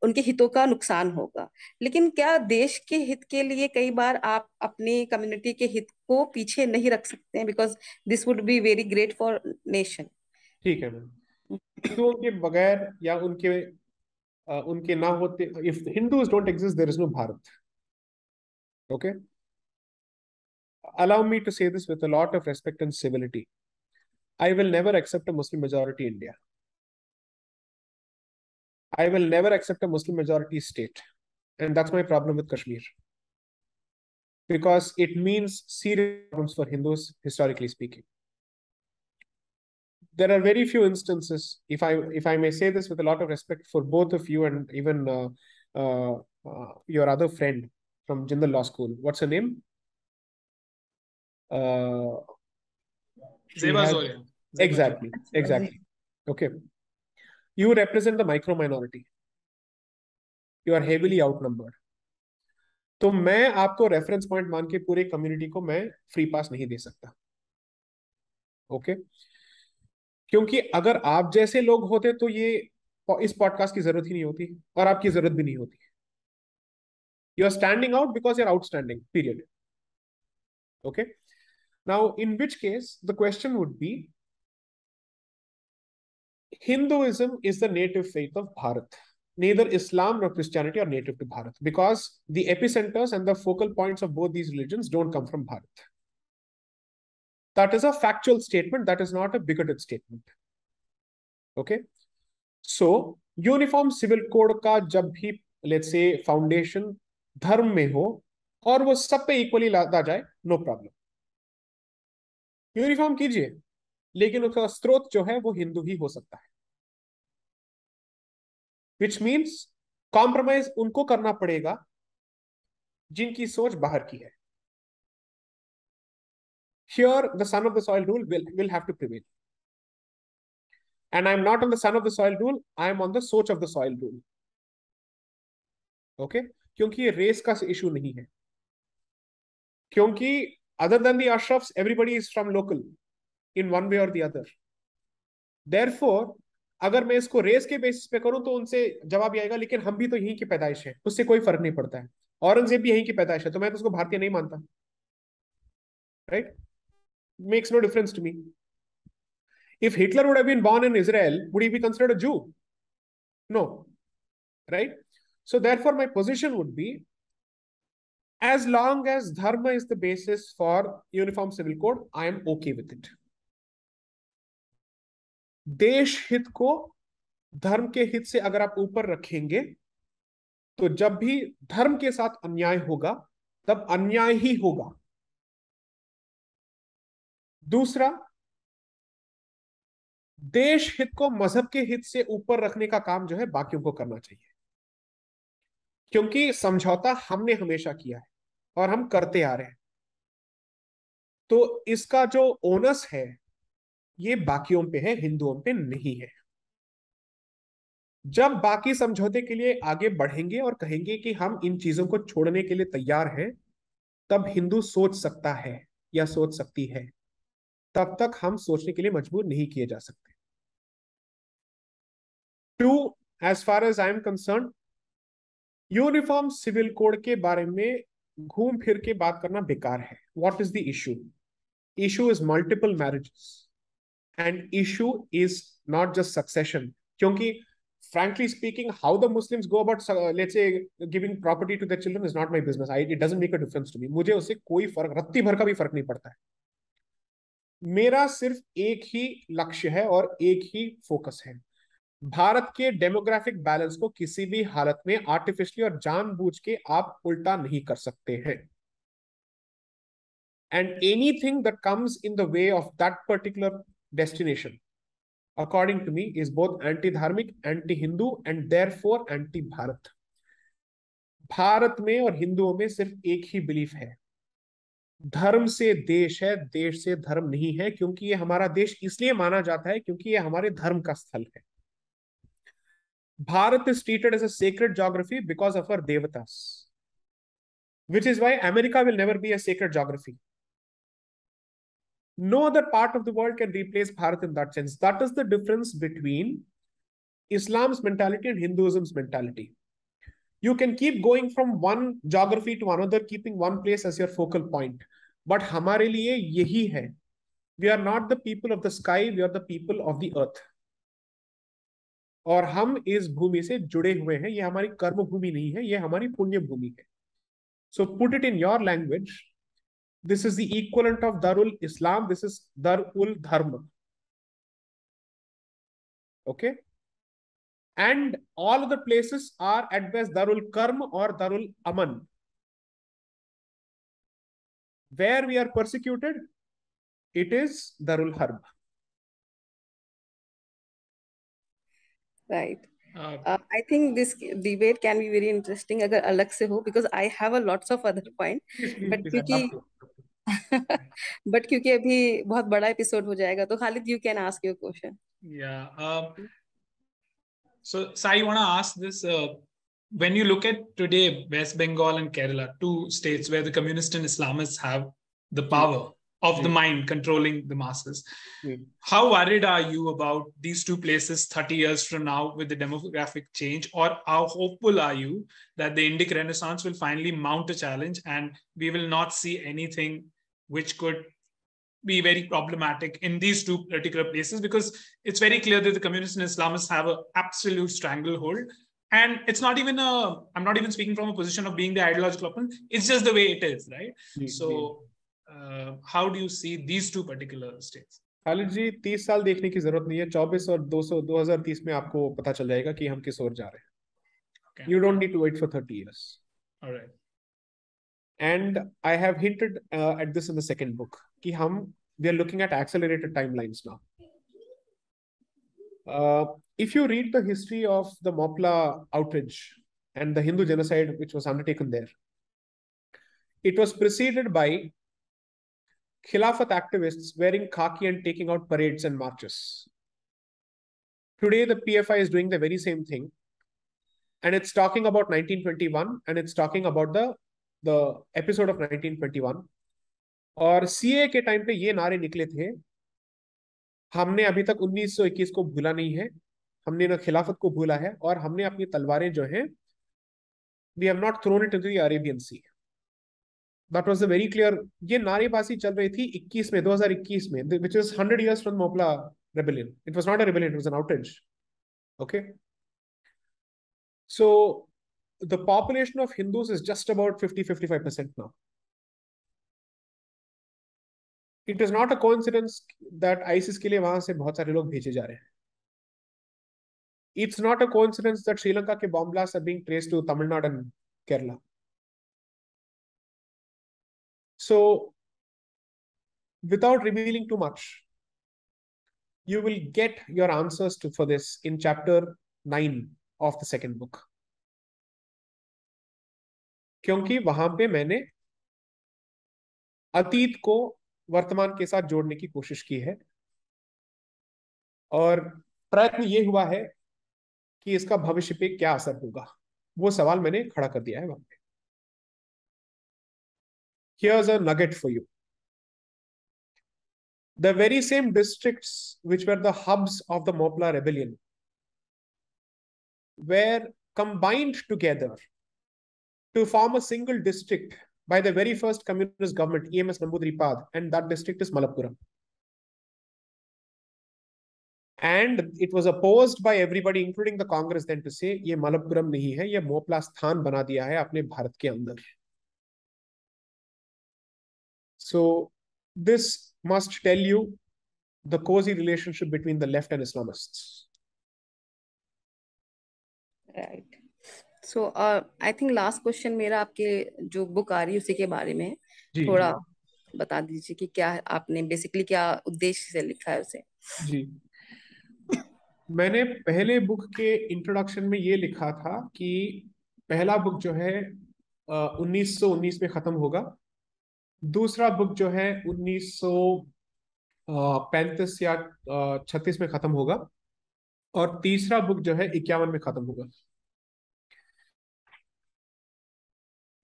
उनके हितों का नुकसान होगा, लेकिन क्या देश के हित के लिए कई बार आप अपनी कम्युनिटी के हित को पीछे नहीं रख सकते हैं? Because this would be very great for nation. ठीक है मैम, हिंदुओं के बगैर या उनके ना होते, if Hindus don't exist there is no Bharat. Okay, allow me to say this with a lot of respect and civility. I will never accept a Muslim majority India. I will never accept a Muslim majority state. And that's my problem with Kashmir. Because it means serious problems for Hindus, historically speaking. There are very few instances, if I may say this with a lot of respect for both of you and even your other friend from Jindal Law School. What's her name? She Zeba has Zoria. exactly. Okay. You represent the micro minority. You are heavily outnumbered. तो मैं आपको reference point मान के पूरे community को मैं free pass नहीं दे सकता। ओके, क्योंकि अगर आप जैसे लोग होते तो ये इस पॉडकास्ट की जरूरत ही नहीं होती और आपकी जरूरत भी नहीं होती। You are standing out because you are outstanding, period. Okay, now in which case the question would be, Hinduism is the native faith of Bharat. Neither Islam nor Christianity are native to Bharat because the epicenters and the focal points of both these religions don't come from Bharat. That is a factual statement. That is not a bigoted statement. Okay. So, uniform civil code का जब भी let's say foundation धर्म में हो और वो सब पे इक्वली लादा जाए, नो प्रॉब्लम, यूनिफॉर्म कीजिए, लेकिन उसका स्रोत जो है वो हिंदू ही हो सकता है। विच मीन्स कॉम्प्रोमाइज उनको करना पड़ेगा जिनकी सोच बाहर की है. Here, the son of the soil rule will have to prevail. And I'm not on the son of the soil rule, I am on the सोच of the soil rule. Okay? क्योंकि ये रेस का issue नहीं है. क्योंकि other than the Ashrafs, everybody is from local in one way or the other. Therefore, अगर मैं इसको रेस के बेसिस पे करूं तो उनसे जवाब ये आएगा, लेकिन हम भी तो यहीं की पैदाइश है, उससे कोई फर्क नहीं पड़ता है. औरंगजेब भी यहीं की पैदाइश है, तो मैं तो उसको भारतीय नहीं मानता. Right? Makes no difference to me. If Hitler would have been born in Israel, would he be considered a Jew? No. Right? So therefore, my position would be, as long as dharma is the basis for uniform civil code, I am okay with it. देश हित को धर्म के हित से अगर आप ऊपर रखेंगे, तो जब भी धर्म के साथ अन्याय होगा, तब अन्याय ही होगा. दूसरा, देश हित को मजहब के हित से ऊपर रखने का काम जो है बाकियों को करना चाहिए. क्योंकि समझौता हमने हमेशा किया है और हम करते आ रहे हैं. तो इसका जो ओनस है ये बाकियों पे है, हिंदुओं पे नहीं है. जब बाकी समझौते के लिए आगे बढ़ेंगे और कहेंगे कि हम इन चीजों को छोड़ने के लिए तैयार हैं, तब हिंदू सोच सकता है या सोच सकती है. तब तक हम सोचने के लिए मजबूर नहीं किए जा सकते. Two, as far as I am concerned, uniform civil code के बारे में घूम फिर के बात करना बेकार है. What is the issue? Issue is multiple marriages and issue is not just succession. क्योंकि frankly speaking, how the Muslims go about, let's say, giving property to their children is not my business. It doesn't make a difference to me. मुझे उससे कोई फर्क, रत्ती भर का भी फर्क नहीं पड़ता है. मेरा सिर्फ एक ही लक्ष्य है और एक ही फोकस है. भारत के डेमोग्राफिक बैलेंस को किसी भी हालत में आर्टिफिशियली और जानबूझ के आप उल्टा नहीं कर सकते हैं. And anything that comes in the way of that particular destination, according to me, is both anti-dharmic, anti-Hindu, and therefore anti-Bharat. Bharat में और हिंदुओं में सिर्फ एक ही बिलीफ है, धर्म से देश है, देश से धर्म नहीं है. क्योंकि ये हमारा देश इसलिए माना जाता है क्योंकि ये हमारे धर्म का स्थल है. Bharat is treated as a sacred geography because of our devatas, which is why America will never be a sacred geography. No other part of the world can replace Bharat in that sense. That is the difference between Islam's mentality and Hinduism's mentality. You can keep going from one geography to another, keeping one place as your focal point. But हमारे लिए यही है. We are not the people of the sky, we are the people of the earth. और हम इस भूमि से जुड़े हुए हैं. ये हमारी कर्म भूमि नहीं है, ये हमारी पुण्य भूमि है. So put it in your language. This is the equivalent of Darul Islam. This is Darul Dharma. Okay? And all of the places are at best Darul Karm or Darul Aman. Where we are persecuted, it is Darul Harb. Right. I think this debate can be very interesting अगर अलग से हो, because I have a lots of other point. But क्योंकि but क्योंकि अभी बहुत बड़ा episode हो जाएगा, तो Khalid, you can ask your question. Yeah. So Sai, you want to ask this? When you look at today West Bengal and Kerala, two states where the communist and Islamists have the power of the mind controlling the masses, how worried are you about these two places 30 years from now with the demographic change? Or how hopeful are you that the Indic Renaissance will finally mount a challenge and we will not see anything which could be very problematic in these two particular places? Because it's very clear that the communists and Islamists have an absolute stranglehold. And it's not even I'm not even speaking from a position of being the ideological opponent. It's just the way it is, right? So how do you see these two particular states? Khalid जी, 30 साल देखने की जरूरत नहीं है. 24 और 2030 में आपको पता चल जाएगा कि हम किस ओर जा रहे हैं. Okay. You don't need to wait for 30 years. All right. And I have hinted at this in the second book कि we are looking at accelerated timelines now. If you read the history of the Mopla outrage and the Hindu genocide which was undertaken there, it was preceded by Khilafat activists wearing khaki and taking out parades and marches. Today, the PFI is doing the very same thing. And it's talking about 1921 and it's talking about the episode of 1921. और CA के time पे ये नारे निकले थे, हमने अभी तक 1921 को भूला नहीं है, हमने ना खिलाफत को भूला है, और हमने अपनी तलवारें जो हैं, we have not thrown it into the Arabian Sea. That was a very clear. ये नारेबाजी चल रही थी 2021 में, which is 100 years from Mopla rebellion. It was not a rebellion, it was an outrage. Okay. So the population of Hindus is just about 50-55% now. It is not a coincidence that ISIS के लिए वहां से बहुत सारे लोग भेजे जा रहे हैं. It's not a coincidence that Sri Lanka के bomb blasts are being traced to Tamil Nadu and Kerala. So, without revealing too much, you will get your answers for this in chapter 9 of the second book. क्योंकि वहां पे मैंने अतीत को वर्तमान के साथ जोड़ने की कोशिश की है, और प्रयत्न ये हुआ है कि इसका भविष्य पे क्या असर होगा, वो सवाल मैंने खड़ा कर दिया है वहां पे. Here's a nugget for you. The very same districts which were the hubs of the Mopla rebellion were combined together to form a single district by the very first communist government, EMS Namboodiripad, and that district is Malappuram. And it was opposed by everybody, including the Congress then, to say, ये Malappuram नहीं है, ये Mopla स्थान बना दिया है अपने भारत के अंदर. So this must tell you the cozy relationship between the left and Islamists. Right. So I think last question मेरा आपके जो बुक आ रही है उसी के बारे में थोड़ा बता दीजिए कि क्या आपने बेसिकली क्या उद्देश्य से लिखा है उसे. जी, मैंने पहले बुक के इंट्रोडक्शन में ये लिखा था कि पहला बुक जो है 1919 में खत्म होगा, दूसरा बुक जो है 1935 या 36 में खत्म होगा, और तीसरा बुक जो है 51 में खत्म होगा.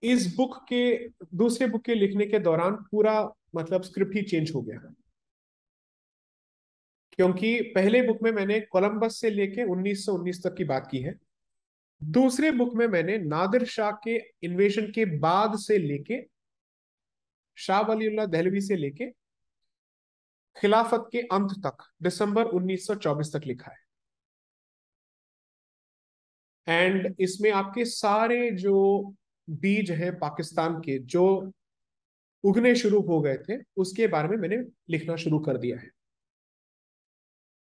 इस बुक के दूसरे बुक के लिखने के दौरान पूरा मतलब स्क्रिप्ट ही चेंज हो गया, क्योंकि पहले बुक में मैंने कोलंबस से लेके 1919 तक की बात की है, दूसरे बुक में मैंने नादिर शाह के इन्वेजन के बाद से लेके शाह वलीउल्लाह दहलवी से लेके खिलाफत के अंत तक दिसंबर 1924 तक लिखा है. एंड इसमें आपके सारे जो बीज हैं पाकिस्तान के जो उगने शुरू हो गए थे उसके बारे में मैंने लिखना शुरू कर दिया है.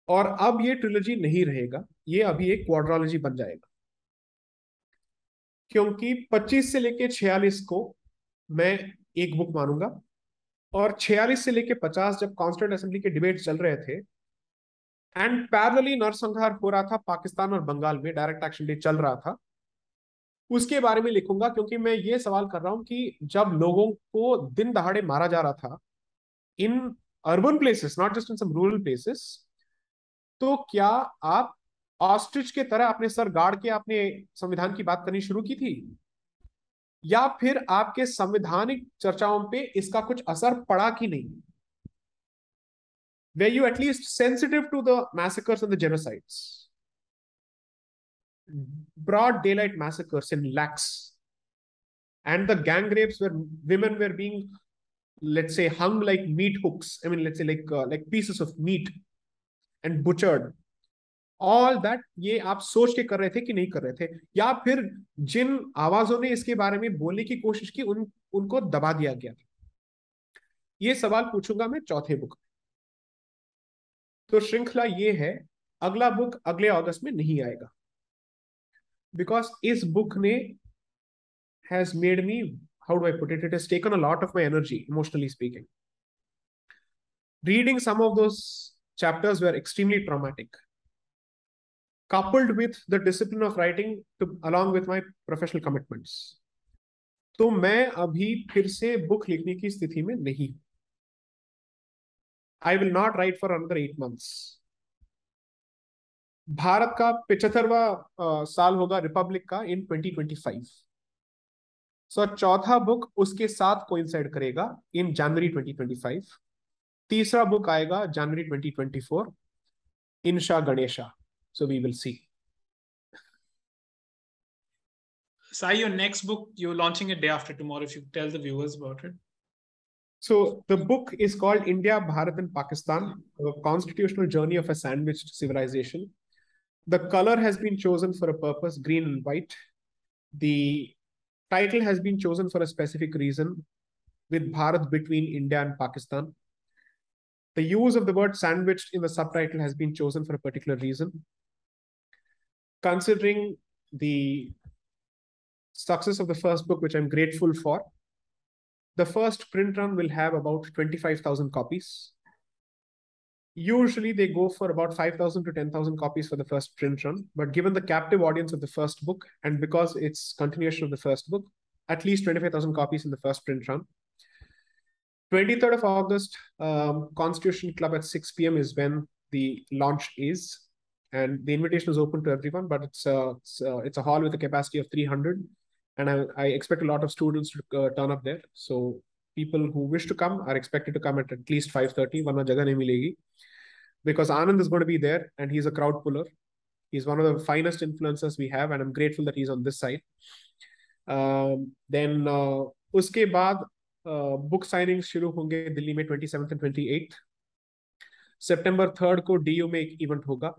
और अब ये ट्रिलॉजी नहीं रहेगा, ये अभी एक क्वाड्रोलॉजी बन जाएगा, क्योंकि 25 से लेके 46 को मैं एक बुक मानूंगा, और 46 से लेके 50 जब कॉन्स्टिट्यूंट असेंबली के डिबेट चल रहे थे एंड पैरेलली नरसंहार हो रहा था पाकिस्तान और बंगाल में, डायरेक्ट एक्शन डे चल रहा था, उसके बारे में लिखूंगा. क्योंकि मैं ये सवाल कर रहा हूं कि जब लोगों को दिन दहाड़े मारा जा रहा था in urban places, not just in some rural places, तो क्या आप ऑस्ट्रिच के तरह अपने सर गाड़ के आपने संविधान की बात करनी शुरू की थी, या फिर आपके संवैधानिक चर्चाओं पे इसका कुछ असर पड़ा कि नहीं? Were you at least sensitive to the massacres and the genocides? Broad daylight massacres in lakhs, and the gang rapes where women were being, let's say, hung like meat hooks. I mean, let's say like pieces of meat and butchered. All that ये आप सोच के कर रहे थे कि नहीं कर रहे थे, या फिर जिन आवाजों ने इसके बारे में बोलने की कोशिश की उनको दबा दिया गया था? ये सवाल पूछूंगा मैं चौथे बुक में. तो श्रृंखला ये है, अगला बुक अगले अगस्त में नहीं आएगा, बिकॉज इस बुक ने has made me, how do I put it, it has taken a lot of my energy, emotionally speaking. Reading some of those chapters were extremely traumatic. coupled with the discipline of writing along with my professional commitments. तो मैं अभी फिर से book लिखने की स्थिति में नहीं. I will not write for another 8 months. Bharat का 75वां साल होगा रिपब्लिक का in 2025. सो चौथा बुक उसके साथ कोइंसाइड करेगा in January 2025. तीसरा बुक आएगा January 2024 Insha Ganesha. So we will see. Sai, your next book, you're launching it day after tomorrow. If you tell the viewers about it. So the book is called India, Bharat and Pakistan, a constitutional journey of a sandwiched civilization. The color has been chosen for a purpose, green and white. The title has been chosen for a specific reason, with Bharat between India and Pakistan. The use of the word sandwiched in the subtitle has been chosen for a particular reason. Considering the success of the first book, which I'm grateful for, the first print run will have about 25,000 copies. Usually they go for about 5,000 to 10,000 copies for the first print run. But given the captive audience of the first book, and because it's continuation of the first book, at least 25,000 copies in the first print run. 23rd of August, Constitution Club at 6 p.m. is when the launch is. And the invitation is open to everyone, but it's a hall with a capacity of 300. And I expect a lot of students to turn up there. So people who wish to come are expected to come at least 5:30, वरना जगह नहीं मिलेगी. Because Anand is going to be there and he's a crowd puller. He's one of the finest influencers we have, and I'm grateful that he's on this side. Then उसके बाद book signings शुरू होंगे दिल्ली में 27th and 28th. September 3rd को DU में एक event होगा.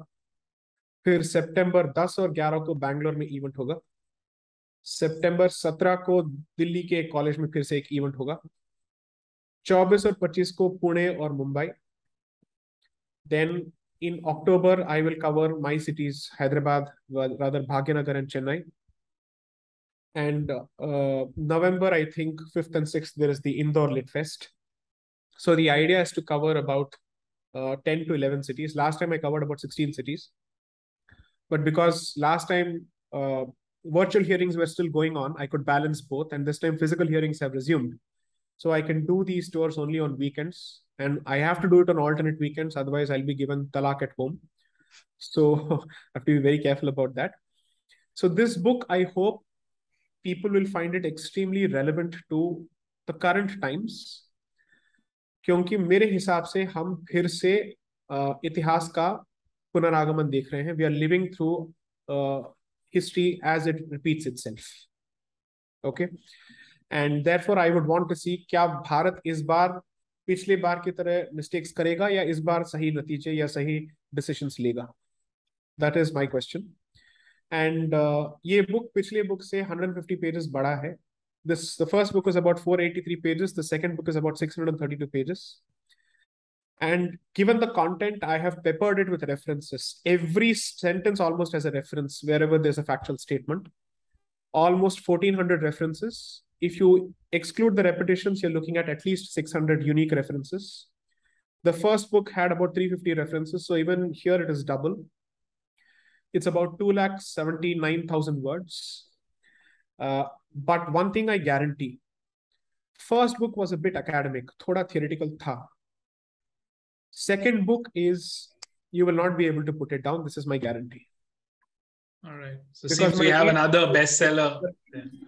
फिर September 10 और 11 को बैंगलोर में event होगा. September 17 को दिल्ली के कॉलेज में फिर से एक इवेंट होगा. 24 और 25 को पुणे और Mumbai. Then in October, I will cover my cities, Hyderabad, rather Bhagyanagar and Chennai. And November, I think 5th and 6th, there is the Indore Lit Fest. So the idea is to cover about 10 to 11 cities. Last time I covered about 16 cities. But because last time virtual hearings were still going on, I could balance both. And this time physical hearings have resumed. So I can do these tours only on weekends. And I have to do it on alternate weekends. Otherwise, I'll be given talaq at home. So I have to be very careful about that. So this book, I hope people will find it extremely relevant to the current times. क्योंकि मेरे हिसाब से हम फिर से इतिहास का पुनरागमन देख रहे हैं. We are living through history as it repeats itself. Okay. And therefore I would want to see क्या भारत इस बार पिछले बार की तरह मिस्टेक्स करेगा या इस बार सही नतीजे या सही डिसीजंस लेगा. That is my question. And ये बुक पिछले बुक से 150 pages बड़ा है. The first book was about 483 pages. The second book is about 632 pages. And given the content, I have peppered it with references. Every sentence almost has a reference wherever there's a factual statement. Almost 1,400 references. If you exclude the repetitions, you're looking at least 600 unique references. The first book had about 350 references. So even here it is double. It's about 279,000 words. But one thing I guarantee, first book was a bit academic, thoda theoretical tha. Second book is, you will not be able to put it down. This is my guarantee. All right. So since we have another bestseller.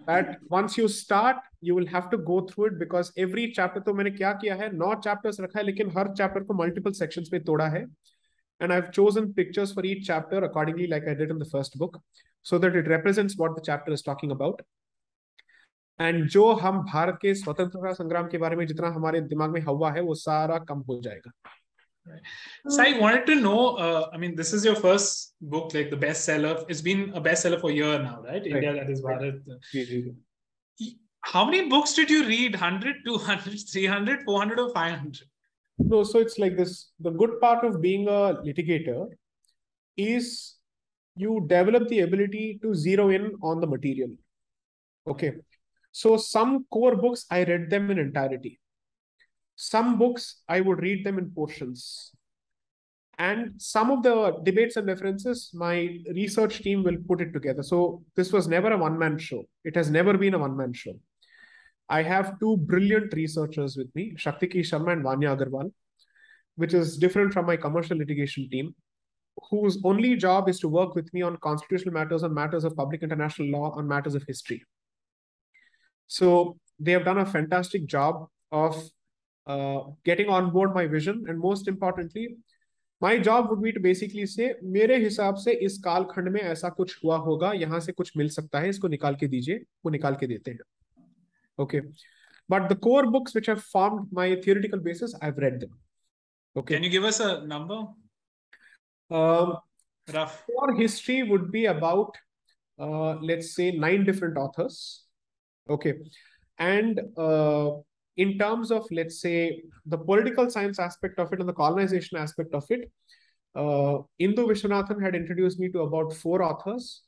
That once you start, you will have to go through it because every chapter, तो मैंने क्या किया है, 9 chapters रखा है, लेकिन हर chapter को multiple sections में तोड़ा है. And I've chosen pictures for each chapter accordingly, like I did in the first book, so that it represents what the chapter is talking about. And जो हम भारत के स्वतंत्रता संग्राम के बारे में जितना हमारे दिमाग में हवा है, वो सारा कम हो जाएगा. So I wanted to know, I mean, this is your first book, like the bestseller. It's been a bestseller for a year now, right? Right. India, that is Bharat. Right. How many books did you read? 100, 200, 300, 400 or 500? No, so it's like this. The good part of being a litigator is you develop the ability to zero in on the material. Okay. So some core books, I read them in entirety. Some books, I would read them in portions. And some of the debates and references, my research team will put it together. So this was never a one-man show. It has never been a one-man show. I have two brilliant researchers with me, Shaktiki Sharma and Vanya Agarwal, which is different from my commercial litigation team, whose only job is to work with me on constitutional matters, on matters of public international law, on matters of history. So they have done a fantastic job of getting on board my vision. And most importantly, my job would be to basically say, मेरे हिसाब से इस कालखंड में ऐसा कुछ हुआ होगा, यहाँ से कुछ मिल सकता है, इसको निकाल के दीजिए, वो निकाल के देते हैं. Okay. But the core books which have formed my theoretical basis, I've read them. Okay. Can you give us a number? Rough. For history would be about, let's say, 9 different authors. Okay. And in terms of, let's say, the political science aspect of it and the colonization aspect of it, Indu Vishwanathan had introduced me to about 4 authors.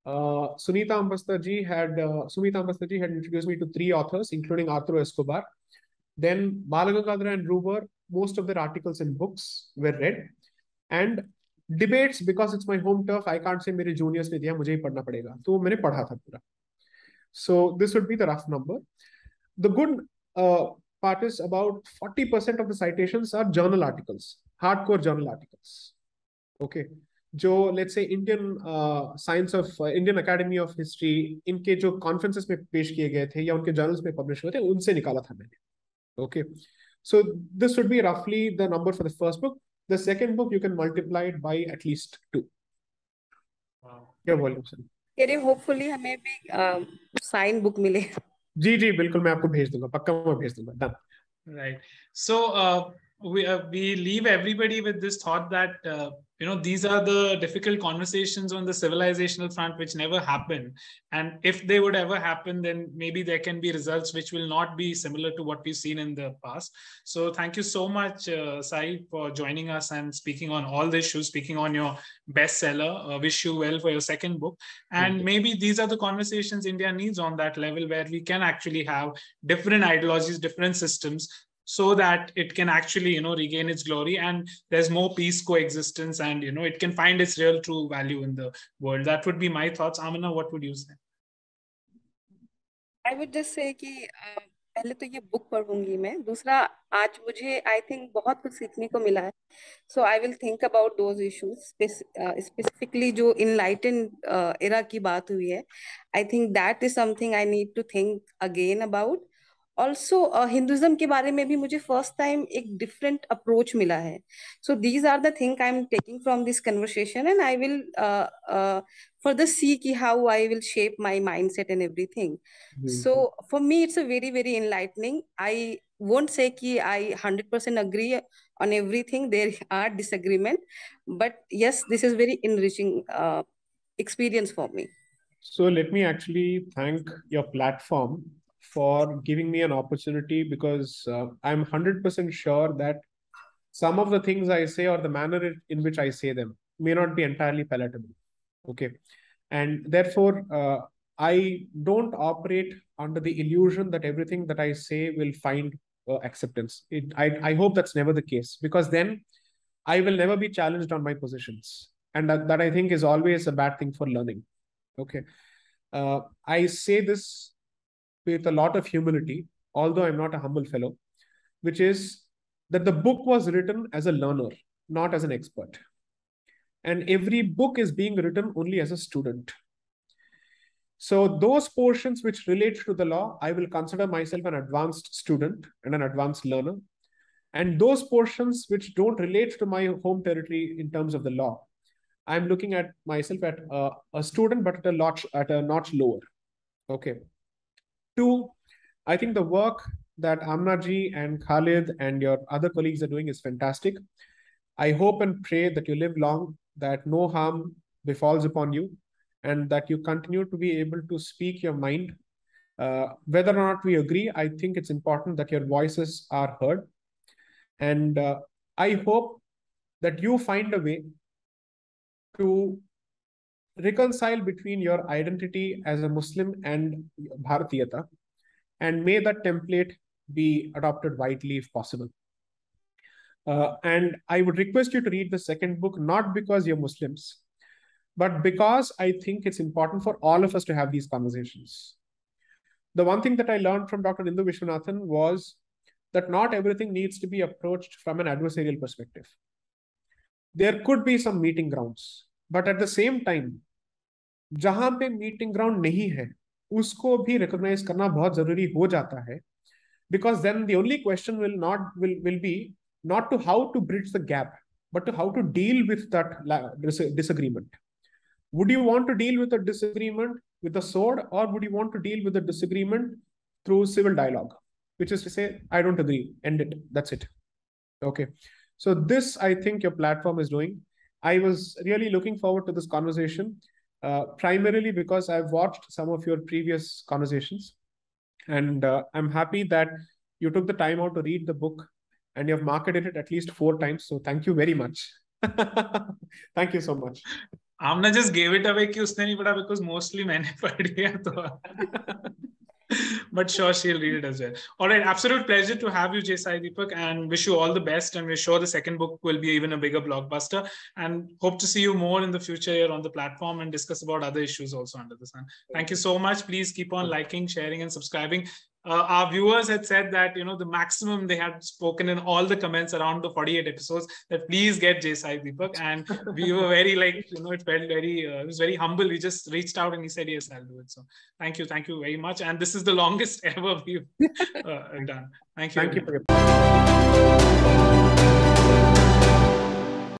Sumita Ambastha had introduced me to 3 authors, including Arthur Escobar. Then Balagangadhar and Ruber, most of their articles and books were read. And debates, because it's my home turf, I can't say मेरे juniors ने दिया, मुझे ही पढ़ना पड़ेगा. तो मैंने पढ़ा था पूरा. So this would be the rough number. The good part is about 40% of the citations are journal articles, hardcore journal articles. Okay. जो let's say Indian Science of Indian Academy of History, इनके जो conferences में पेश किए गए थे या उनके journals में publish हुए थे, उनसे निकाला था मैंने. Okay. So this would be roughly the number for the first book. The second book, you can multiply it by at least 2. Wow. क्या बोल रहे हो सर? कह होपफुली हमें भी साइन बुक मिले. जी जी बिल्कुल, मैं आपको भेज दूंगा, पक्का मैं भेज दूंगा. Done. Right. So we leave everybody with this thought that these are the difficult conversations on the civilizational front which never happen, and if they would ever happen, then maybe there can be results which will not be similar to what we've seen in the past. So thank you so much, Sai, for joining us and speaking on all the issues, speaking on your bestseller. Wish you well for your second book, and maybe these are the conversations India needs on that level, where we can actually have different ideologies, different systems, so that it can actually, regain its glory, and there's more peace, coexistence, and, it can find its real true value in the world. That would be my thoughts. Amina, what would you say? I would just say कि पहले तो ये book पढ़ूंगी मैं. दूसरा, आज मुझे I think बहुत कुछ सीखने को मिला है. So I will think about those issues, specifically जो enlightened era की बात हुई है. I think that is something I need to think again about. Also Hinduism के बारे में भी मुझे फर्स्ट टाइम एक डिफरेंट अप्रोच मिला है. So these are the thing I am taking from this conversation, and I will further see ki how I will shape my mindset and everything. So for me it's a very very enlightening. I won't say ki I 100% agree on everything. There are disagreement, but yes, this is very enriching experience for me. So let me actually thank your platform for giving me an opportunity, because I'm 100% sure that some of the things I say or the manner in which I say them may not be entirely palatable. Okay. And therefore, I don't operate under the illusion that everything that I say will find acceptance. I hope that's never the case, because then I will never be challenged on my positions. And that I think is always a bad thing for learning. Okay. I say this with a lot of humility, although I'm not a humble fellow, which is that the book was written as a learner, not as an expert. And every book is being written only as a student. So those portions which relate to the law, I will consider myself an advanced student and an advanced learner. And those portions which don't relate to my home territory in terms of the law, I'm looking at myself at a student, but at a notch lower. Okay. 2, I think the work that Amna ji and Khalid and your other colleagues are doing is fantastic. I hope and pray that you live long, that no harm befalls upon you, and that you continue to be able to speak your mind. Whether or not we agree, I think it's important that your voices are heard. And I hope that you find a way to reconcile between your identity as a Muslim and Bharatiyata, and may that template be adopted widely if possible. And I would request you to read the second book, not because you're Muslims, but because I think it's important for all of us to have these conversations. The one thing that I learned from Dr. Indu Vishwanathan was that not everything needs to be approached from an adversarial perspective. There could be some meeting grounds, but at the same time, जहां पे meeting ground नहीं है, उसको भी recognize करना बहुत जरूरी हो जाता है, because then the only question will be not to how to bridge the gap, but to how to deal with that disagreement. Would you want to deal with a disagreement with a sword, or would you want to deal with a disagreement through civil dialogue, which is to say, I don't agree, end it, that's it. Okay. So this, I think your platform is doing. I was really looking forward to this conversation, primarily because I've watched some of your previous conversations, and I'm happy that you took the time out to read the book, and you have marketed it at least 4 times. So thank you very much. Thank you so much. Amna just gave it away कि उसने नहीं पढ़ा because mostly मैंने पढ़ लिया तो. But sure, she'll read it as well. All right, absolute pleasure to have you, JSaiDeepak, and wish you all the best. And we're sure the second book will be even a bigger blockbuster. And hope to see you more in the future here on the platform and discuss about other issues also under the sun. Thank you so much. Please keep on liking, sharing, and subscribing. Our viewers had said that, you know, the maximum they had spoken in all the comments around the 48 episodes that please get JSaiDeepak, and we were very like, you know, it felt very, it was very humble. We just reached out and he said, yes, I'll do it. So thank you very much. And this is the longest ever we've done. Thank you. Thank you for your